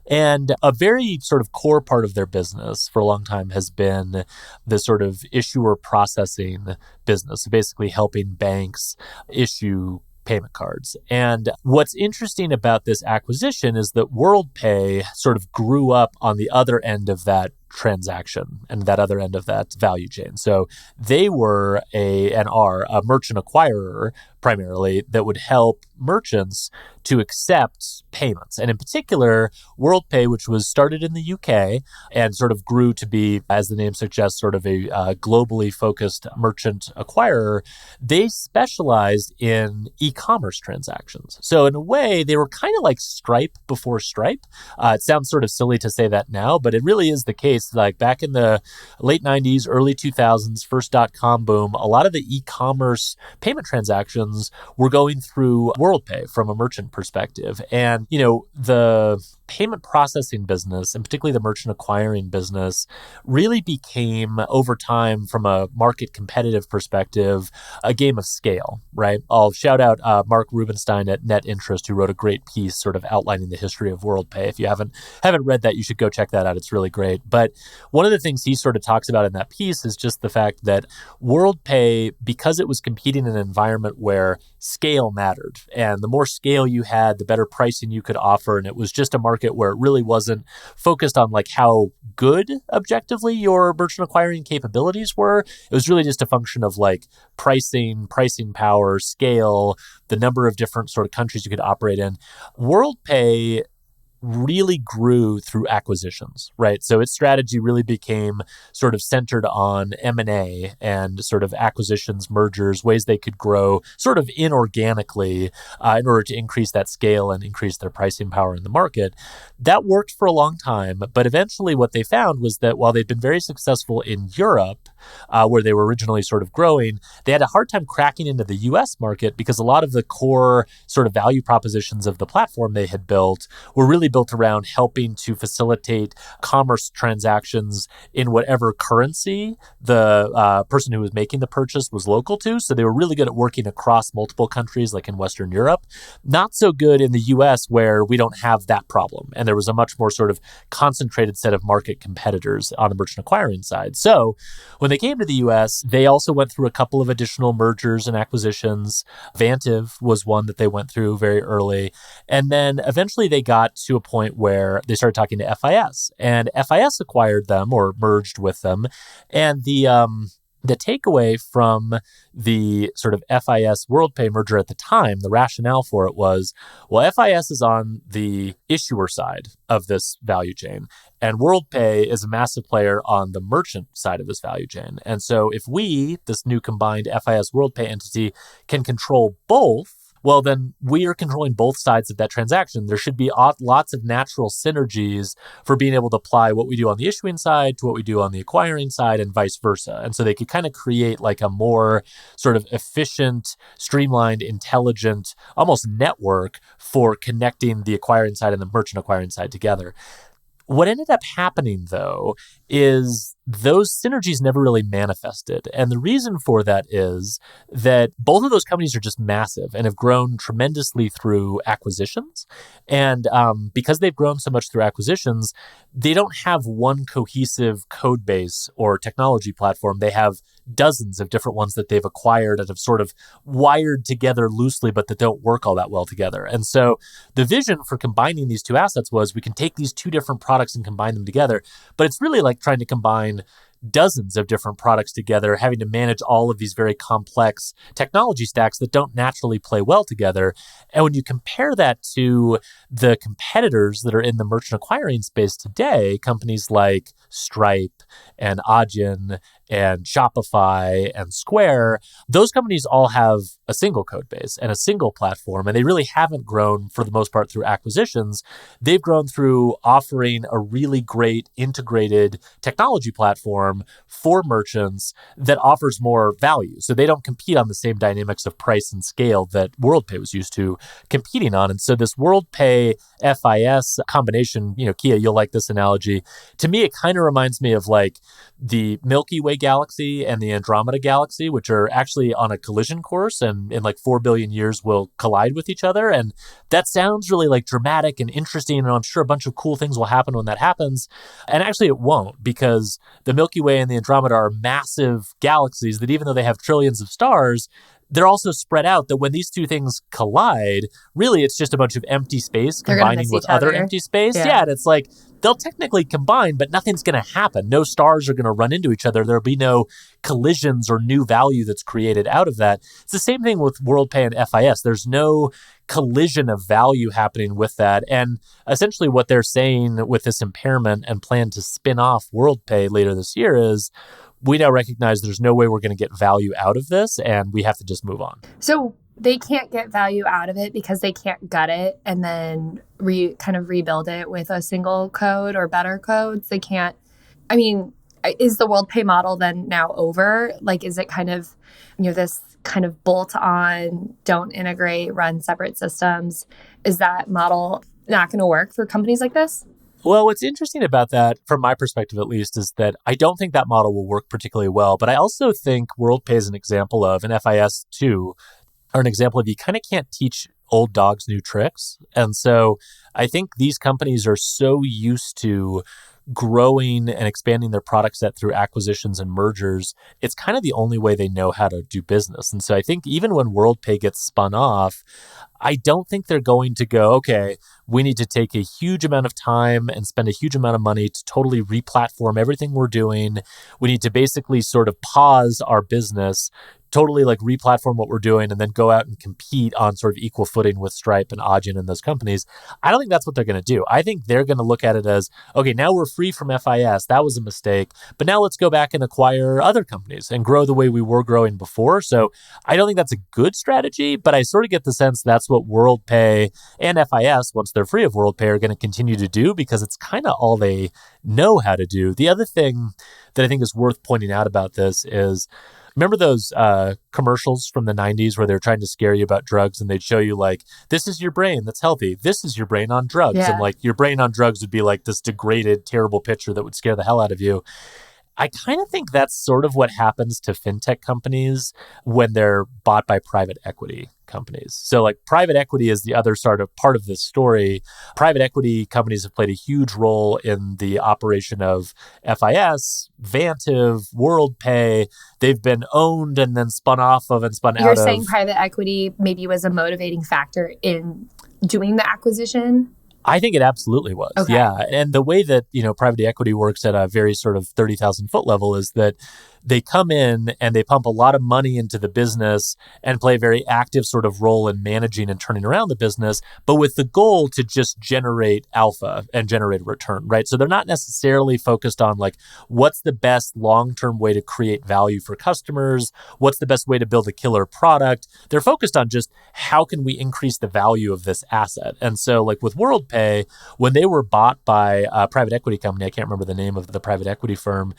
And a very sort of core part of their business for a long time has been the sort of issuer processing business. So basically helping banks issue payment cards. And what's interesting about this acquisition is that Worldpay sort of grew up on the other end of that transaction and that other end of that value chain. So they were and are a merchant acquirer primarily that would help merchants to accept payments. And in particular, Worldpay, which was started in the UK and sort of grew to be, as the name suggests, sort of a globally focused merchant acquirer, they specialized in e-commerce transactions. So in a way, they were kind of like Stripe before Stripe. It sounds sort of silly to say that now, but it really is the case. Like back in the late 90s, early 2000s, first .com boom, a lot of the e-commerce payment transactions were going through Worldpay from a merchant perspective. And, the payment processing business, and particularly the merchant acquiring business, really became, over time, from a market competitive perspective, a game of scale, right? I'll shout out Mark Rubenstein at Net Interest, who wrote a great piece sort of outlining the history of Worldpay. If you haven't read that, you should go check that out. It's really great. But one of the things he sort of talks about in that piece is just the fact that Worldpay, because it was competing in an environment where scale mattered, and the more scale you had, the better pricing you could offer, and it was just a market where it really wasn't focused on like how good objectively your merchant acquiring capabilities were. It was really just a function of like pricing power, scale, the number of different sort of countries you could operate in. Worldpay really grew through acquisitions, right? So its strategy really became sort of centered on M&A and sort of acquisitions, mergers, ways they could grow sort of inorganically in order to increase that scale and increase their pricing power in the market. That worked for a long time, but eventually what they found was that while they'd been very successful in Europe, where they were originally sort of growing, they had a hard time cracking into the US market because a lot of the core sort of value propositions of the platform they had built were really built around helping to facilitate commerce transactions in whatever currency the person who was making the purchase was local to. So they were really good at working across multiple countries, like in Western Europe. Not so good in the US, where we don't have that problem. And there was a much more sort of concentrated set of market competitors on the merchant acquiring side. So when they came to the US, they also went through a couple of additional mergers and acquisitions. Vantiv was one that they went through very early. And then eventually they got to a point where they started talking to FIS, and FIS acquired them or merged with them. And the takeaway from the sort of FIS Worldpay merger at the time, the rationale for it was, well, FIS is on the issuer side of this value chain, and Worldpay is a massive player on the merchant side of this value chain. And so if we, this new combined FIS Worldpay entity, can control both, well, then we are controlling both sides of that transaction. There should be lots of natural synergies for being able to apply what we do on the issuing side to what we do on the acquiring side and vice versa. And so they could kind of create like a more sort of efficient, streamlined, intelligent, almost network for connecting the acquiring side and the merchant acquiring side together. What ended up happening, though, is those synergies never really manifested. And the reason for that is that both of those companies are just massive and have grown tremendously through acquisitions. And because they've grown so much through acquisitions, they don't have one cohesive code base or technology platform. They have dozens of different ones that they've acquired and have sort of wired together loosely, but that don't work all that well together. And so the vision for combining these two assets was we can take these two different products and combine them together. But it's really like trying to combine dozens of different products together, having to manage all of these very complex technology stacks that don't naturally play well together. And when you compare that to the competitors that are in the merchant acquiring space today, companies like Stripe and Adyen and Shopify and Square, those companies all have a single code base and a single platform, and they really haven't grown for the most part through acquisitions. They've grown through offering a really great integrated technology platform for merchants that offers more value. So they don't compete on the same dynamics of price and scale that Worldpay was used to competing on. And so this Worldpay FIS combination, Kiah, you'll like this analogy. To me, it kind of reminds me of like the Milky Way galaxy and the Andromeda galaxy, which are actually on a collision course and in like 4 billion years will collide with each other. And that sounds really like dramatic and interesting. And I'm sure a bunch of cool things will happen when that happens. And actually it won't, because the Milky Way and the Andromeda are massive galaxies that even though they have trillions of stars, they're also spread out, that when these two things collide, really it's just a bunch of empty space combining with other empty space. Yeah, and it's like they'll technically combine, but nothing's going to happen. No stars are going to run into each other. There'll be no collisions or new value that's created out of that. It's the same thing with Worldpay and FIS. There's no collision of value happening with that. And essentially what they're saying with this impairment and plan to spin off Worldpay later this year is, we now recognize there's no way we're going to get value out of this, and we have to just move on. So they can't get value out of it because they can't gut it and then kind of rebuild it with a single code or better codes. They can't. I mean, is the Worldpay model then now over? Like, is it kind of, this kind of bolt on, don't integrate, run separate systems? Is that model not going to work for companies like this? Well, what's interesting about that, from my perspective at least, is that I don't think that model will work particularly well. But I also think Worldpay is an example of, and FIS too, are an example of you kind of can't teach old dogs new tricks. And so I think these companies are so used to growing and expanding their product set through acquisitions and mergers, it's kind of the only way they know how to do business. And so I think even when Worldpay gets spun off, I don't think they're going to go, okay, we need to take a huge amount of time and spend a huge amount of money to totally replatform everything we're doing. We need to basically sort of pause our business, totally like replatform what we're doing, and then go out and compete on sort of equal footing with Stripe and Adyen and those companies. I don't think that's what they're going to do. I think they're going to look at it as, okay, now we're free from FIS. That was a mistake. But now let's go back and acquire other companies and grow the way we were growing before. So I don't think that's a good strategy, but I sort of get the sense that's what Worldpay and FIS, once they're free of Worldpay, are going to continue to do because it's kind of all they know how to do. The other thing that I think is worth pointing out about this is, remember those commercials from the 90s where they're trying to scare you about drugs and they'd show you like, this is your brain that's healthy. This is your brain on drugs. Yeah. And like your brain on drugs would be like this degraded, terrible picture that would scare the hell out of you. I kind of think that's sort of what happens to fintech companies when they're bought by private equity companies. So like private equity is the other sort of part of this story. Private equity companies have played a huge role in the operation of FIS, Vantiv, WorldPay. They've been owned and then spun off of and spun out of. You're saying private equity maybe was a motivating factor in doing the acquisition? I think it absolutely was. Okay. Yeah. And the way that, private equity works at a very sort of 30,000 foot level is that they come in and they pump a lot of money into the business and play a very active sort of role in managing and turning around the business, but with the goal to just generate alpha and generate a return, right? So they're not necessarily focused on like, what's the best long-term way to create value for customers? What's the best way to build a killer product? They're focused on just how can we increase the value of this asset? And so like with WorldPay, when they were bought by a private equity company, I can't remember the name of the private equity firm,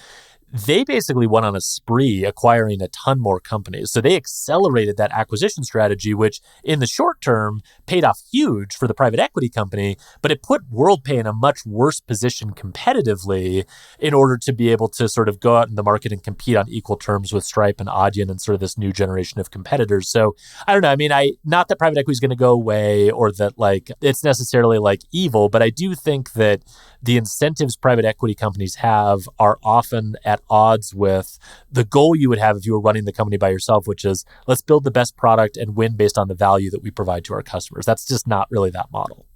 they basically went on a spree acquiring a ton more companies. So they accelerated that acquisition strategy, which in the short term paid off huge for the private equity company, but it put WorldPay in a much worse position competitively in order to be able to sort of go out in the market and compete on equal terms with Stripe and Adyen and sort of this new generation of competitors. So I don't know. I mean, not that private equity is going to go away or that like it's necessarily like evil, but I do think that the incentives private equity companies have are often at odds with the goal you would have if you were running the company by yourself, which is let's build the best product and win based on the value that we provide to our customers. That's just not really that model.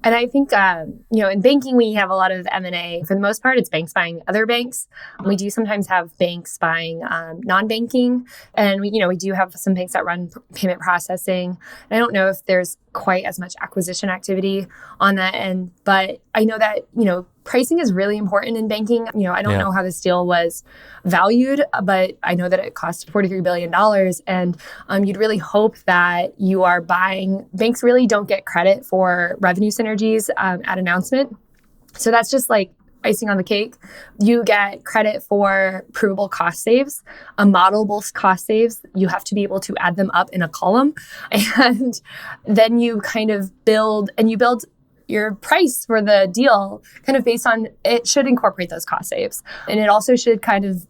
And I think, in banking, we have a lot of M&A. For the most part, it's banks buying other banks. We do sometimes have banks buying non-banking. And we do have some banks that run payment processing. And I don't know if there's quite as much acquisition activity on that end. But I know that, pricing is really important in banking. I don't know how this deal was valued, but I know that it cost $43 billion. And you'd really hope that you are buying. Banks really don't get credit for revenue synergies at announcement. So that's just like icing on the cake. You get credit for provable cost saves, modelable cost saves. You have to be able to add them up in a column. And then you kind of build your price for the deal kind of based on, it should incorporate those cost saves. And it also should kind of,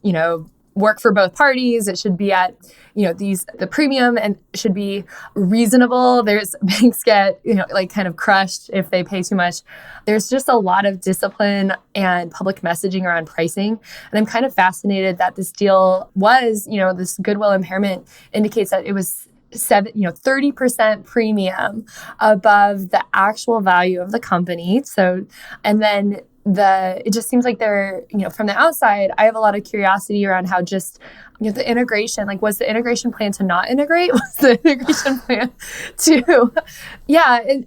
work for both parties. It should be at, the premium and should be reasonable. There's banks get, kind of crushed if they pay too much. There's just a lot of discipline and public messaging around pricing. And I'm kind of fascinated that this deal was, this goodwill impairment indicates that it was 30% premium above the actual value of the company. So, and then it just seems like they're, from the outside, I have a lot of curiosity around how just, the integration, like was the integration plan to not integrate? Was the integration plan to,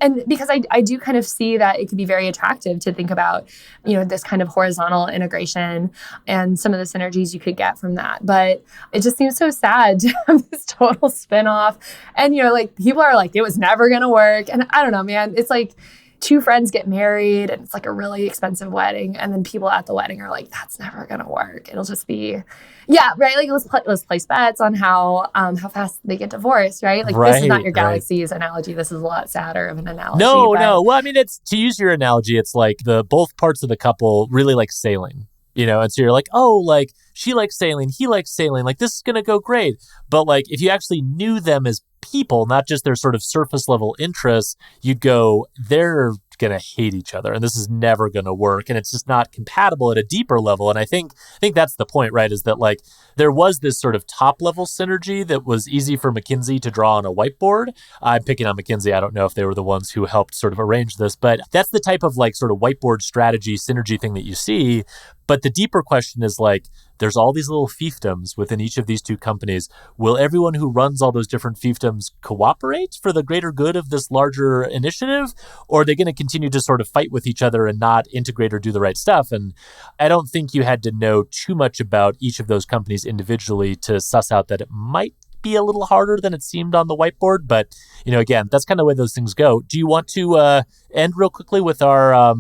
and because I do kind of see that it could be very attractive to think about, this kind of horizontal integration and some of the synergies you could get from that. But it just seems so sad to have this total spinoff. And, people are like, it was never going to work. And I don't know, man, it's like, two friends get married and it's like a really expensive wedding. And then people at the wedding are like, that's never going to work. It'll just be, yeah, right. Like let's place bets on how fast they get divorced, right? Like this is not your Galaxies analogy. This is a lot sadder of an analogy. No. Well, I mean, it's to use your analogy, it's like both parts of the couple really like sailing. And so you're like, oh, like she likes sailing, he likes sailing, like this is going to go great. But like if you actually knew them as people, not just their sort of surface level interests, you'd go, they're going to hate each other and this is never going to work. And it's just not compatible at a deeper level. And I think that's the point, right? Is that like there was this sort of top level synergy that was easy for McKinsey to draw on a whiteboard. I'm picking on McKinsey. I don't know if they were the ones who helped sort of arrange this, but that's the type of like sort of whiteboard strategy synergy thing that you see. But the deeper question is like, there's all these little fiefdoms within each of these two companies. Will everyone who runs all those different fiefdoms cooperate for the greater good of this larger initiative? Or are they going to continue to sort of fight with each other and not integrate or do the right stuff? And I don't think you had to know too much about each of those companies individually to suss out that it might be a little harder than it seemed on the whiteboard. But, again, that's kind of the way those things go. Do you want to end real quickly with our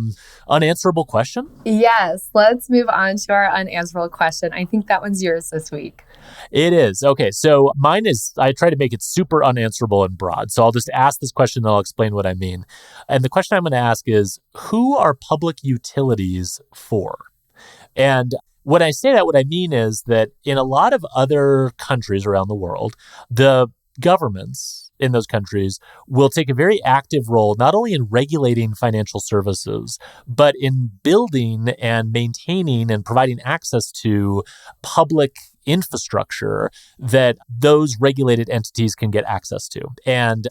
unanswerable question? Yes, let's move on to our unanswerable question. I think that one's yours this week. It is. Okay, so mine is, I try to make it super unanswerable and broad. So I'll just ask this question and I'll explain what I mean. And the question I'm going to ask is, who are public utilities for? And when I say that, what I mean is that in a lot of other countries around the world, the governments in those countries will take a very active role, not only in regulating financial services, but in building and maintaining and providing access to public infrastructure that those regulated entities can get access to. And,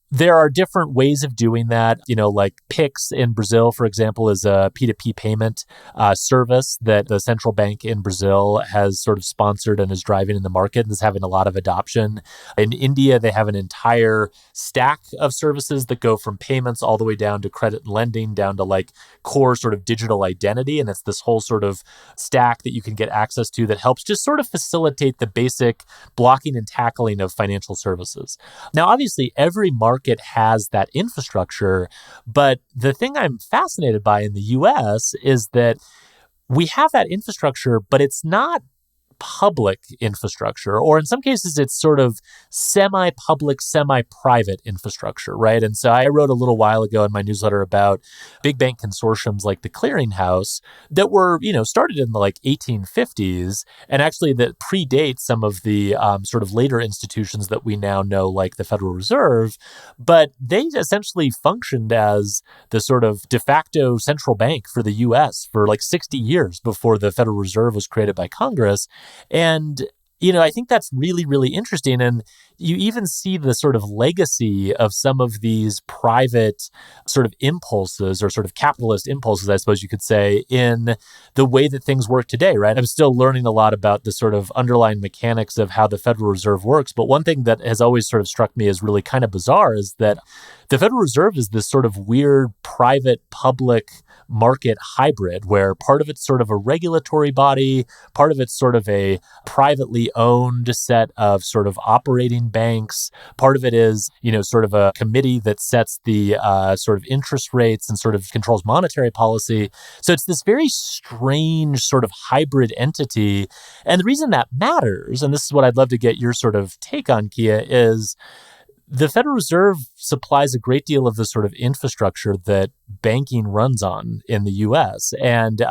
there are different ways of doing that. Like Pix in Brazil, for example, is a P2P payment service that the central bank in Brazil has sort of sponsored and is driving in the market and is having a lot of adoption. In India, they have an entire stack of services that go from payments all the way down to credit and lending, down to like core sort of digital identity. And it's this whole sort of stack that you can get access to that helps just sort of facilitate the basic blocking and tackling of financial services. Now, obviously, every market has that infrastructure, but the thing I'm fascinated by in the US is that we have that infrastructure, but it's not public infrastructure, or in some cases, it's sort of semi-public, semi-private infrastructure, right? And so I wrote a little while ago in my newsletter about big bank consortiums like the Clearinghouse that were, started in the like 1850s, and actually that predate some of the sort of later institutions that we now know, like the Federal Reserve, but they essentially functioned as the sort of de facto central bank for the US for like 60 years before the Federal Reserve was created by Congress. And, I think that's really, really interesting. And you even see the sort of legacy of some of these private sort of impulses or sort of capitalist impulses, I suppose you could say, in the way that things work today, right? I'm still learning a lot about the sort of underlying mechanics of how the Federal Reserve works. But one thing that has always sort of struck me as really kind of bizarre is that the Federal Reserve is this sort of weird private public market hybrid where part of it's sort of a regulatory body, part of it's sort of a privately owned set of sort of operating banks. Part of it is, sort of a committee that sets the sort of interest rates and sort of controls monetary policy. So it's this very strange sort of hybrid entity. And the reason that matters, and this is what I'd love to get your sort of take on, Kiah, is the Federal Reserve supplies a great deal of the sort of infrastructure that banking runs on in the U.S. And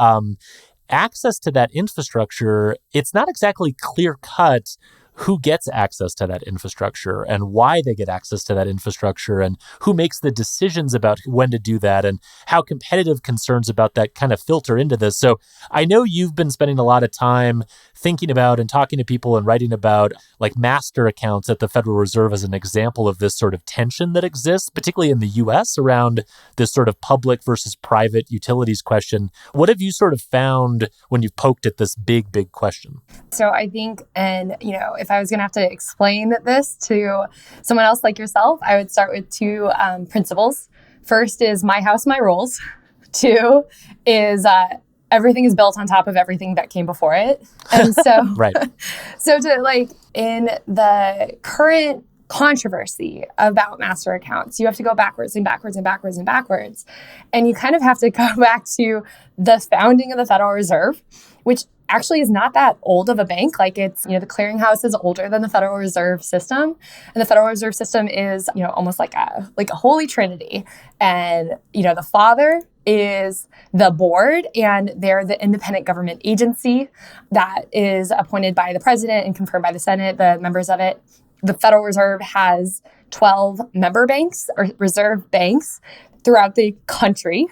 access to that infrastructure, it's not exactly clear-cut who gets access to that infrastructure and why they get access to that infrastructure and who makes the decisions about when to do that and how competitive concerns about that kind of filter into this. So I know you've been spending a lot of time thinking about and talking to people and writing about like master accounts at the Federal Reserve as an example of this sort of tension that exists, particularly in the US around this sort of public versus private utilities question. What have you sort of found when you've poked at this big, big question? So I think, and if I was going to have to explain this to someone else like yourself, I would start with two principles. First is my house, my rules. Two is everything is built on top of everything that came before it. And so, right. So to like in the current controversy about master accounts. You have to go backwards and backwards and backwards and backwards. And you kind of have to go back to the founding of the Federal Reserve, which actually is not that old of a bank. Like it's, the clearinghouse is older than the Federal Reserve System. And the Federal Reserve System is, almost like a holy trinity. And, the father is the board, and they're the independent government agency that is appointed by the president and confirmed by the Senate, the members of it. The Federal Reserve has 12 member banks or reserve banks throughout the country.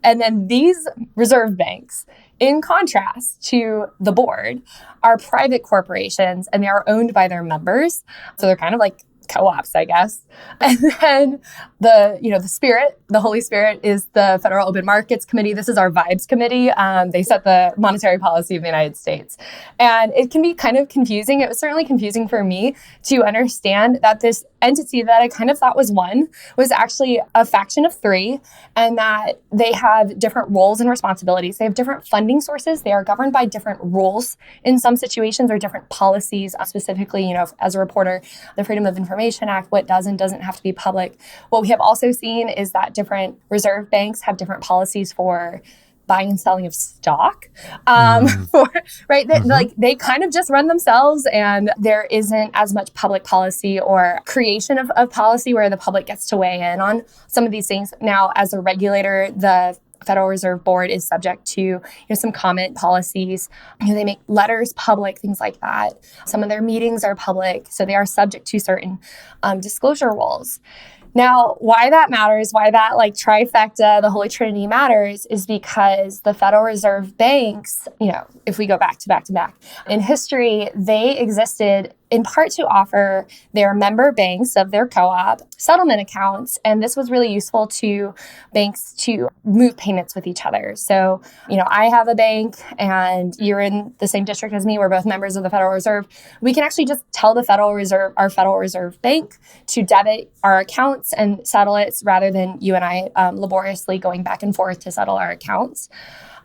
And then these reserve banks, in contrast to the board, are private corporations and they are owned by their members. So they're kind of like co-ops, I guess. And then the Holy Spirit is the Federal Open Markets Committee. This is our vibes committee. They set the monetary policy of the United States. And it can be kind of confusing. It was certainly confusing for me to understand that this entity that I kind of thought was one was actually a faction of three, and that they have different roles and responsibilities. They have different funding sources. They are governed by different rules in some situations, or different policies. Specifically, as a reporter, the Freedom of Information Act, what does and doesn't have to be public. What we have also seen is that different reserve banks have different policies for buying and selling of stock, they kind of just run themselves, and there isn't as much public policy or creation of policy where the public gets to weigh in on some of these things. Now, as a regulator, the Federal Reserve Board is subject to some comment policies. They make letters public, things like that. Some of their meetings are public, so they are subject to certain disclosure rules. Now, why that matters, why that trifecta, the Holy Trinity matters, is because the Federal Reserve banks, if we go back to back, in history, they existed in part to offer their member banks of their co-op settlement accounts. And this was really useful to banks to move payments with each other. So, I have a bank and you're in the same district as me. We're both members of the Federal Reserve. We can actually just tell the Federal Reserve, our Federal Reserve Bank, to debit our accounts and settle it, rather than you and I laboriously going back and forth to settle our accounts.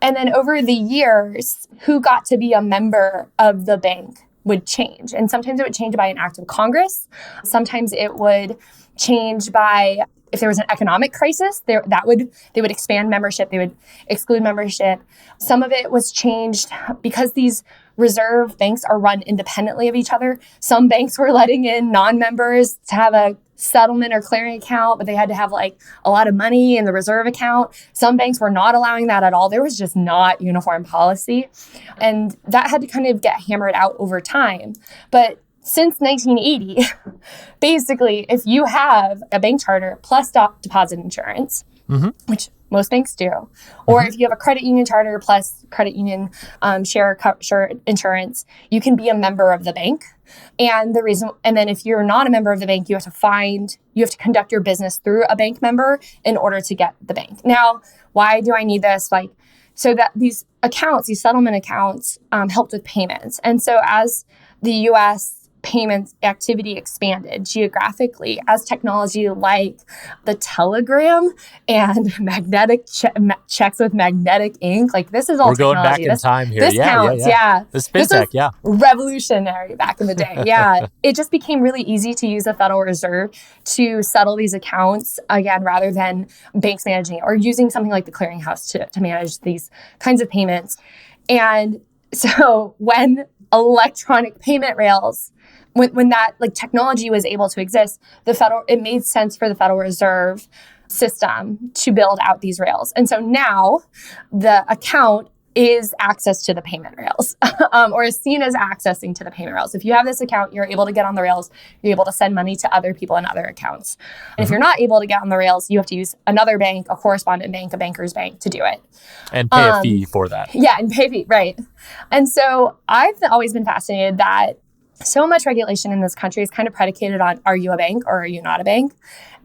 And then over the years, who got to be a member of the bank would change. And sometimes it would change by an act of Congress. Sometimes it would change by, if there was an economic crisis, they would expand membership, they would exclude membership. Some of it was changed because these reserve banks are run independently of each other. Some banks were letting in non-members to have a settlement or clearing account, but they had to have a lot of money in the reserve account. Some banks were not allowing that at all. There was just not uniform policy. And that had to kind of get hammered out over time. But since 1980, basically, if you have a bank charter plus deposit insurance, which most banks do, or if you have a credit union charter plus credit union share insurance, you can be a member of the bank. And then if you're not a member of the bank, you have to conduct your business through a bank member in order to get the bank. Now, why do I need this? So that these settlement accounts helped with payments. And so as the U.S. payments activity expanded geographically, as technology like the telegram and magnetic checks with magnetic ink, this is all We're going technology. back in time here. This counts, yeah. This Fintech, yeah. Revolutionary back in the day, yeah. It just became really easy to use the Federal Reserve to settle these accounts, again, rather than banks managing it, or using something like the clearinghouse to manage these kinds of payments. And so when electronic payment rails, when that technology was able to exist, it made sense for the Federal Reserve System to build out these rails. And so now the account is access to the payment rails, or is seen as accessing to the payment rails. If you have this account, you're able to get on the rails, you're able to send money to other people in other accounts. And if you're not able to get on the rails, you have to use another bank, a correspondent bank, a banker's bank to do it. And pay a fee for that. Yeah, and pay a fee, right. And so I've always been fascinated that so much regulation in this country is kind of predicated on, are you a bank or are you not a bank?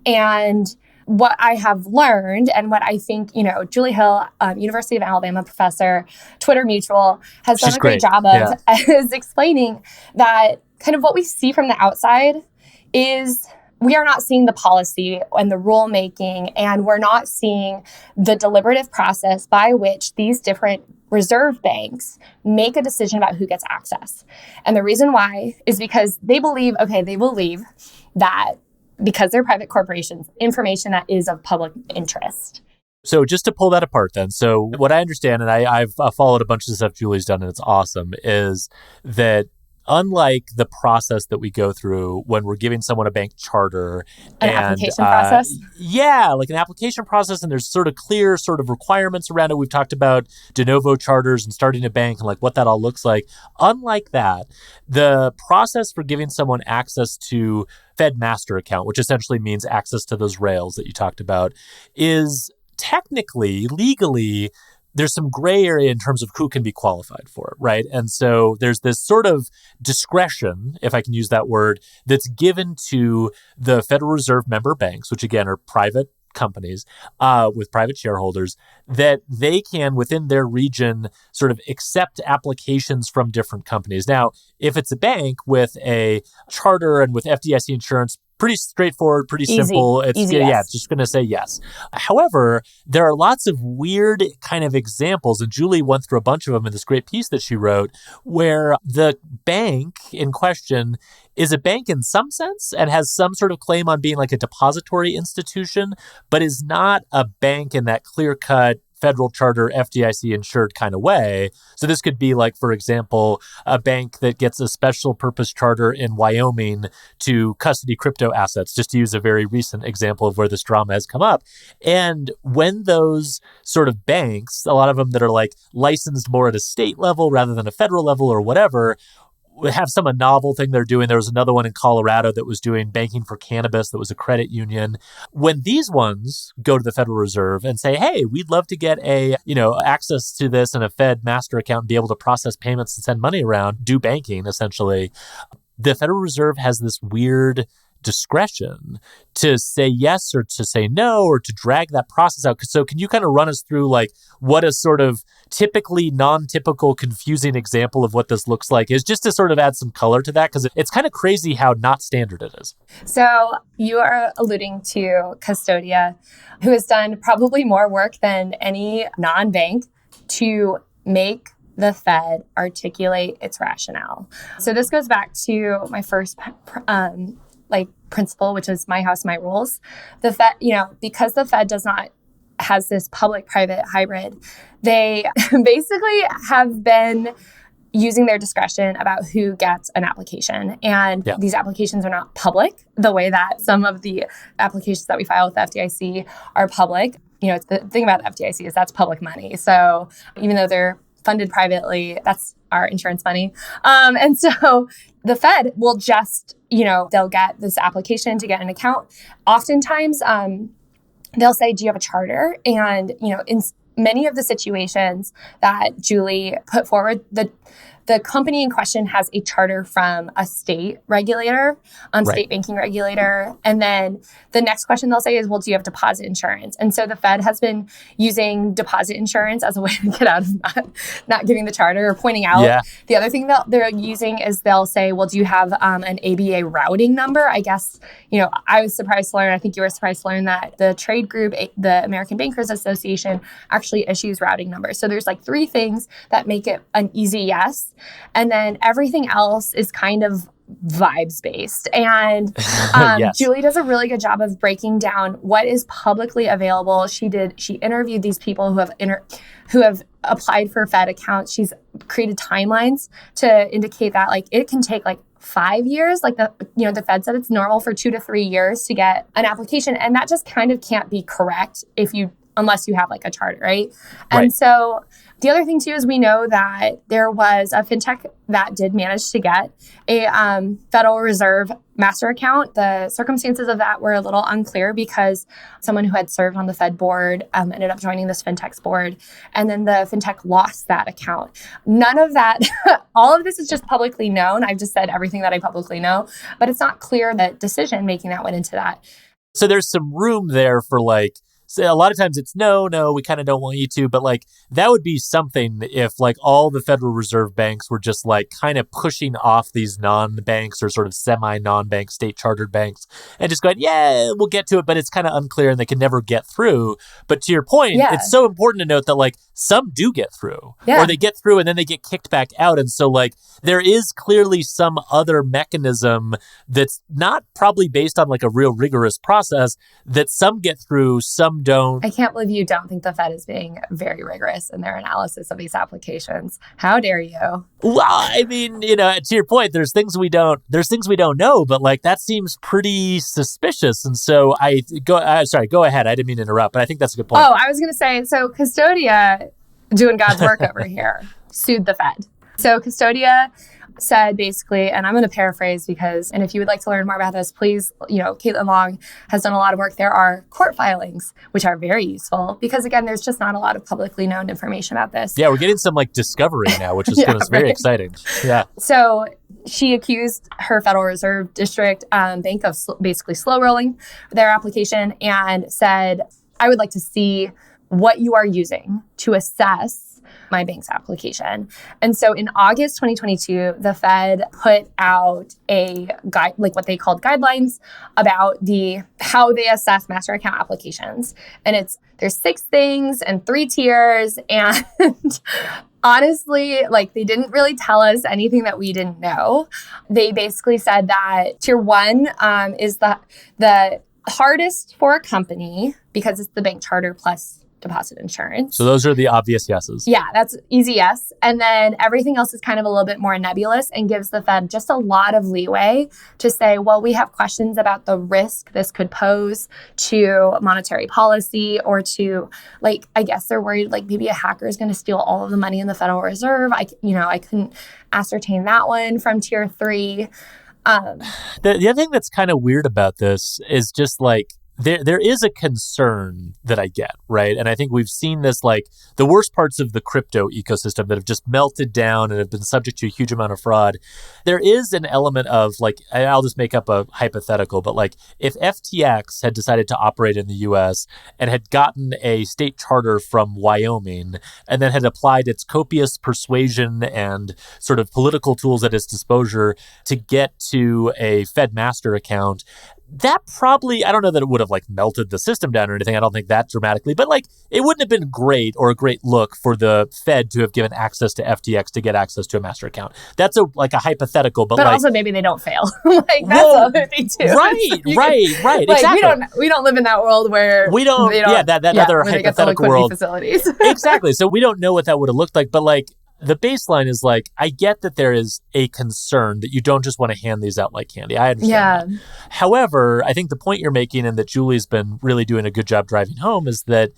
And what I have learned, and what I think, Julie Hill, University of Alabama professor, Twitter mutual, has done a great job of is explaining that kind of what we see from the outside is we are not seeing the policy and the rulemaking, and we're not seeing the deliberative process by which these different reserve banks make a decision about who gets access. And the reason why is because they believe that because they're private corporations, information that is of public interest. So just to pull that apart then, so what I understand, and I've followed a bunch of the stuff Julie's done, and it's awesome, is that unlike the process that we go through when we're giving someone a bank charter, Application process? Yeah, like an application process, and there's sort of clear sort of requirements around it. We've talked about de novo charters and starting a bank and like what that all looks like. Unlike that, the process for giving someone access to Fed master account, which essentially means access to those rails that you talked about, is technically, legally, there's some gray area in terms of who can be qualified for it, right? And so there's this sort of discretion, if I can use that word, that's given to the Federal Reserve member banks, which again are private companies with private shareholders, that they can, within their region, sort of accept applications from different companies. Now, if it's a bank with a charter and with FDIC insurance, pretty straightforward, pretty simple. It's just going to say yes. However, there are lots of weird kind of examples, and Julie went through a bunch of them in this great piece that she wrote, where the bank in question is a bank in some sense and has some sort of claim on being like a depository institution, but is not a bank in that clear-cut federal charter, FDIC insured kind of way. So this could be like, for example, a bank that gets a special purpose charter in Wyoming to custody crypto assets, just to use a very recent example of where this drama has come up. And when those sort of banks, a lot of them that are like licensed more at a state level rather than a federal level or whatever, have some novel thing they're doing. There was another one in Colorado that was doing banking for cannabis that was a credit union. When these ones go to the Federal Reserve and say, hey, we'd love to get access to this in a Fed master account and be able to process payments and send money around, do banking essentially, the Federal Reserve has this weird discretion to say yes or to say no or to drag that process out. So can you kind of run us through like what a sort of typically non-typical confusing example of what this looks like is, just to sort of add some color to that, because it's kind of crazy how not standard it is. So you are alluding to Custodia, who has done probably more work than any non-bank to make the Fed articulate its rationale. So this goes back to my first principle, which is my house, my rules. The Fed, because the Fed has this public-private hybrid, they basically have been using their discretion about who gets an application. And these applications are not public the way that some of the applications that we file with the FDIC are public. The thing about the FDIC is that's public money. So even though they're funded privately, that's our insurance money. And so the Fed will just, they'll get this application to get an account. Oftentimes, they'll say, do you have a charter? And, in many of the situations that Julie put forward, the company in question has a charter from a state regulator, state banking regulator. And then the next question they'll say is, well, do you have deposit insurance? And so the Fed has been using deposit insurance as a way to get out of not giving the charter or pointing out. Yeah. The other thing that they're using is they'll say, well, do you have an ABA routing number? I guess, I was surprised to learn, I think you were surprised to learn that the trade group, the American Bankers Association, actually issues routing numbers. So there's like 3 things that make it an easy yes. And then everything else is kind of vibes based. And yes. Julie does a really good job of breaking down what is publicly available. She interviewed these people who have applied for Fed accounts. She's created timelines to indicate that it can take 5 years. The Fed said it's normal for 2 to 3 years to get an application. And that just kind of can't be correct unless you have a charter, right? And so the other thing too is we know that there was a fintech that did manage to get a Federal Reserve master account. The circumstances of that were a little unclear because someone who had served on the Fed board ended up joining this fintech's board, and then the fintech lost that account. None of that, all of this is just publicly known. I've just said everything that I publicly know, but it's not clear that decision making that went into that. So there's some room there for So a lot of times it's no, we kind of don't want you to, but like that would be something if like all the Federal Reserve banks were just like kind of pushing off these non-banks or sort of semi-non-bank state chartered banks and just going, yeah, we'll get to it, but it's kind of unclear and they can never get through. But to your point, it's so important to note that like some do get through or they get through and then they get kicked back out. And so like there is clearly some other mechanism that's not probably based on like a real rigorous process that some get through, some don't. I can't believe you don't think the Fed is being very rigorous in their analysis of these applications. How dare you? Well, I mean, to your point, there's things we don't know, but like that seems pretty suspicious. And so go ahead. I didn't mean to interrupt, but I think that's a good point. Oh, I was going to say, so Custodia, doing God's work over here, sued the Fed. So Custodia said basically, and I'm going to paraphrase and if you would like to learn more about this, please, Caitlin Long has done a lot of work. There are court filings, which are very useful because again, there's just not a lot of publicly known information about this. Yeah, we're getting some like discovery now, which is very exciting. Yeah. So she accused her Federal Reserve District bank of basically slow rolling their application and said, I would like to see what you are using to assess my bank's application. And so in August 2022, the Fed put out a guide, like what they called guidelines about how they assess master account applications. And there's 6 things and 3 tiers. And honestly, like they didn't really tell us anything that we didn't know. They basically said that tier 1 is the hardest for a company because it's the bank charter plus deposit insurance. So those are the obvious yeses. Yeah, that's easy yes. And then everything else is kind of a little bit more nebulous and gives the Fed just a lot of leeway to say, well, we have questions about the risk this could pose to monetary policy or to, like, I guess they're worried like maybe a hacker is going to steal all of the money in the Federal Reserve. I couldn't ascertain that one from tier 3. The other thing that's kind of weird about this is just like, There is a concern that I get, right? And I think we've seen this, like the worst parts of the crypto ecosystem that have just melted down and have been subject to a huge amount of fraud. There is an element of like, I'll just make up a hypothetical, but like if FTX had decided to operate in the US and had gotten a state charter from Wyoming and then had applied its copious persuasion and sort of political tools at its disposal to get to a Fed master account, that probably, I don't know that it would have like melted the system down or anything. I don't think that dramatically, but like it wouldn't have been great or a great look for the Fed to have given access to FTX to get access to a master account. That's a hypothetical, but like, also maybe they don't fail. Like that's the other thing too. Right. Like, exactly. We don't live in that world where that other hypothetical world. Facilities. Exactly. So we don't know what that would have looked like, but like, the baseline is like, I get that there is a concern that you don't just want to hand these out like candy. I understand that. However, I think the point you're making and that Julie's been really doing a good job driving home is that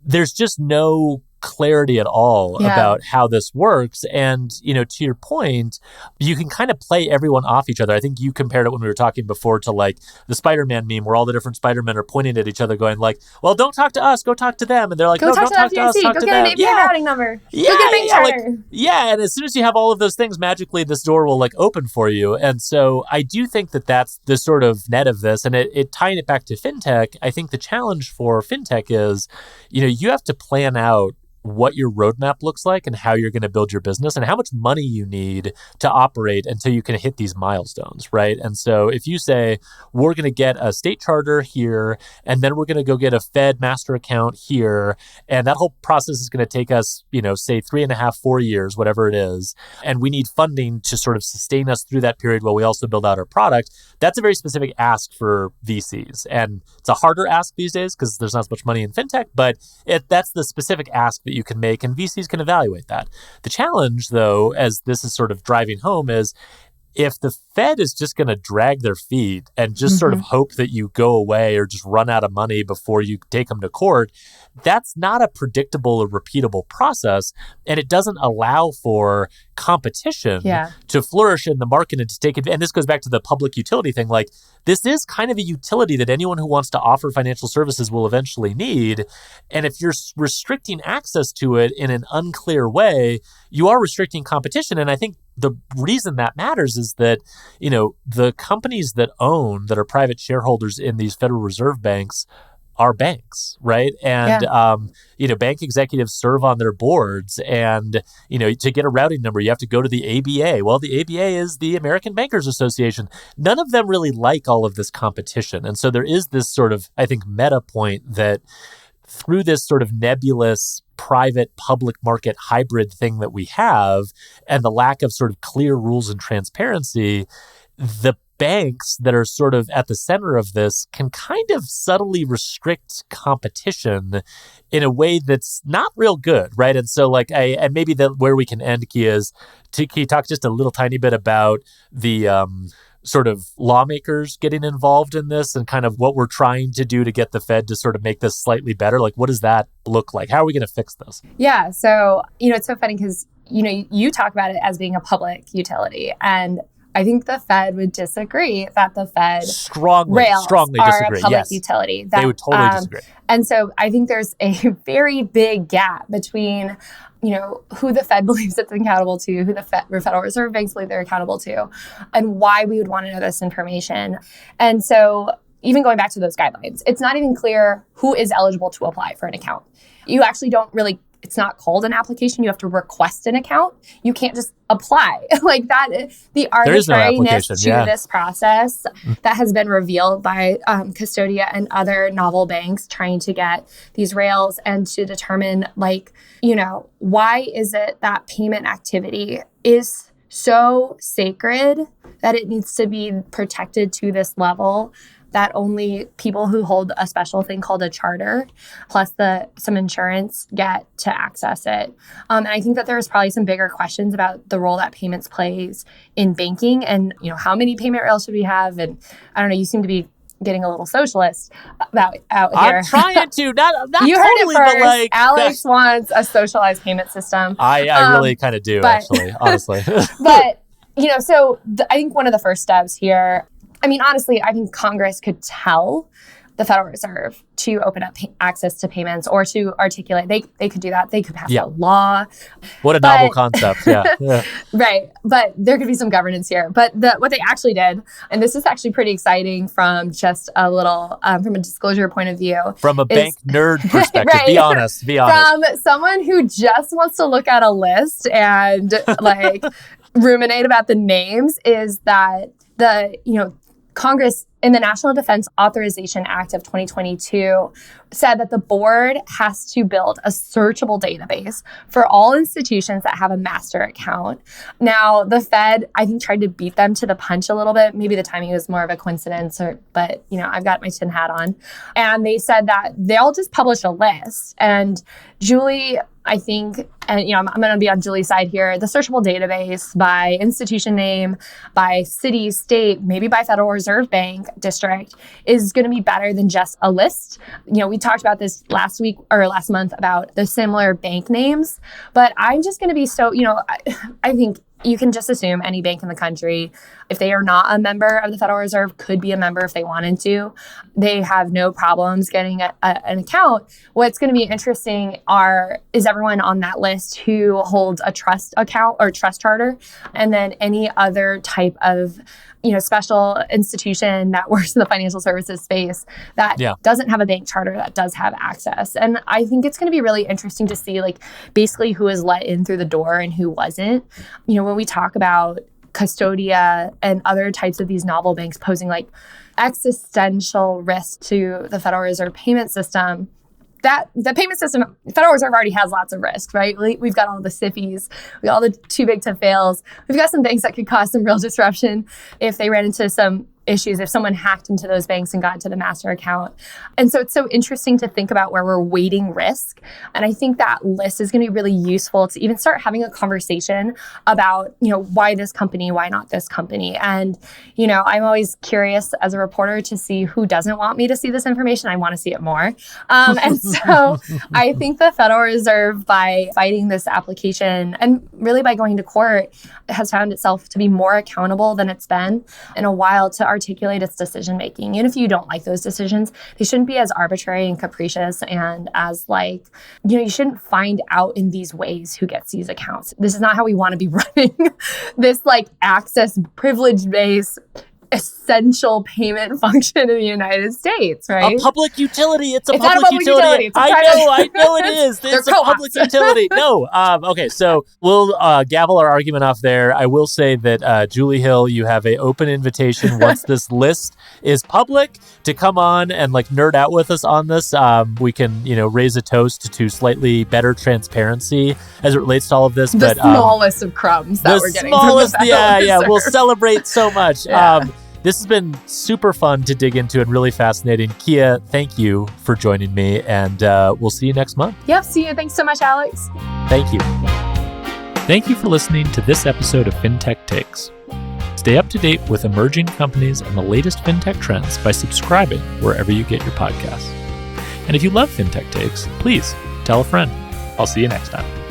there's just no clarity at all about how this works. And, to your point, you can kind of play everyone off each other. I think you compared it when we were talking before to like the Spider-Man meme where all the different Spider-Men are pointing at each other going like, well, don't talk to us, go talk to them. And they're like, no, don't talk to us, talk to them. Go get an API routing number. Go get a bank charter. And as soon as you have all of those things, magically this door will like open for you. And so I do think that that's the sort of net of this. And it tying it back to fintech, I think the challenge for fintech is, you have to plan out what your roadmap looks like and how you're going to build your business and how much money you need to operate until you can hit these milestones, right? And so if you say, we're going to get a state charter here, and then we're going to go get a Fed master account here, and that whole process is going to take us, say 3.5, 4 years, whatever it is, and we need funding to sort of sustain us through that period while we also build out our product, that's a very specific ask for VCs. And it's a harder ask these days because there's not as much money in fintech, but that's the specific ask that you can make, and VCs can evaluate that. The challenge, though, as this is sort of driving home, is if the Fed is just going to drag their feet and just sort of hope that you go away or just run out of money before you take them to court, that's not a predictable or repeatable process. And it doesn't allow for competition to flourish in the market and to take advantage. And this goes back to the public utility thing. Like, this is kind of a utility that anyone who wants to offer financial services will eventually need. And if you're restricting access to it in an unclear way, you are restricting competition. And I think the reason that matters is that, the companies that are private shareholders in these Federal Reserve banks, are banks, right? And, bank executives serve on their boards. And, to get a routing number, you have to go to the ABA. Well, the ABA is the American Bankers Association. None of them really like all of this competition. And so there is this sort of, I think, meta point that through this sort of nebulous private public market hybrid thing that we have and the lack of sort of clear rules and transparency, the banks that are sort of at the center of this can kind of subtly restrict competition in a way that's not real good, right? And so and maybe where we can end, Kiah, is can you talk just a little tiny bit about the sort of lawmakers getting involved in this and kind of what we're trying to do to get the Fed to sort of make this slightly better? Like, what does that look like? How are we going to fix this? Yeah. So, it's so funny because, you talk about it as being a public utility. And I think the Fed would disagree that the Fed strongly are disagree. A public Yes. utility. They would totally disagree. And so I think there's a very big gap between, who the Fed believes it's accountable to, who the Federal Reserve banks believe they're accountable to, and why we would want to know this information. And so even going back to those guidelines, it's not even clear who is eligible to apply for an account. You actually don't really, it's not called an application. You have to request an account. You can't just apply like that. The arbitrariness to this process that has been revealed by Custodia and other novel banks trying to get these rails and to determine why is it that payment activity is so sacred that it needs to be protected to this level that only people who hold a special thing called a charter, plus some insurance, get to access it. And I think that there's probably some bigger questions about the role that payments plays in banking and, how many payment rails should we have? And I don't know, you seem to be getting a little socialist out here. I'm trying to, not you totally, heard it first. but Alex wants a socialized payment system. I really kind of do, actually, honestly. But, so I think one of the first steps here, honestly, I think Congress could tell the Federal Reserve to open up access to payments or to articulate. They could do that. They could pass a law. What a novel concept. Yeah. Right. But there could be some governance here. But what they actually did, and this is actually pretty exciting from just a little, from a disclosure point of view. From a bank nerd perspective, right. Be honest. From someone who just wants to look at a list and ruminate about the names, is that Congress in the National Defense Authorization Act of 2022 said that the board has to build a searchable database for all institutions that have a master account. Now, the Fed, I think, tried to beat them to the punch a little bit. Maybe the timing was more of a coincidence, but I've got my tin hat on. And they said that they'll just publish a list. And Julie, I think, and I'm going to be on Julie's side here, the searchable database by institution name, by city, state, maybe by Federal Reserve Bank district is going to be better than just a list. We talked about this last week or last month about the similar bank names, but I'm just going to be so, I think you can just assume any bank in the country, if they are not a member of the Federal Reserve, could be a member if they wanted to. They have no problems getting an account. What's going to be interesting is everyone on that list who holds a trust account or trust charter, and then any other type of special institution that works in the financial services space that doesn't have a bank charter that does have access. And I think it's going to be really interesting to see basically who is let in through the door and who wasn't. When we talk about Custodia and other types of these novel banks posing existential risk to the Federal Reserve payment system, that the payment system, Federal Reserve already has lots of risks, right? We've got all the SIFIs, we got all the too big to fails. We've got some banks that could cause some real disruption if they ran into some issues, if someone hacked into those banks and got into the master account. And so it's so interesting to think about where we're weighting risk. And I think that list is going to be really useful to even start having a conversation about, why this company, why not this company? And, I'm always curious as a reporter to see who doesn't want me to see this information. I want to see it more. And so I think the Federal Reserve, by fighting this application and really by going to court, has found itself to be more accountable than it's been in a while to articulate its decision making. And if you don't like those decisions, they shouldn't be as arbitrary and capricious and as you shouldn't find out in these ways who gets these accounts. This is not how we want to be running this access privilege base essential payment function in the United States, right? A public utility. It's not a public utility. It's a I know it is. It's a public utility. No. Okay, so we'll gavel our argument off there. I will say that Julie Hill, you have an open invitation once this list is public to come on and like nerd out with us on this. We can, raise a toast to slightly better transparency as it relates to all of this. The smallest of crumbs that we're getting. We'll celebrate so much. Yeah. This has been super fun to dig into and really fascinating. Kiah, thank you for joining me, and we'll see you next month. Yep, see you. Thanks so much, Alex. Thank you. Thank you for listening to this episode of Fintech Takes. Stay up to date with emerging companies and the latest fintech trends by subscribing wherever you get your podcasts. And if you love Fintech Takes, please tell a friend. I'll see you next time.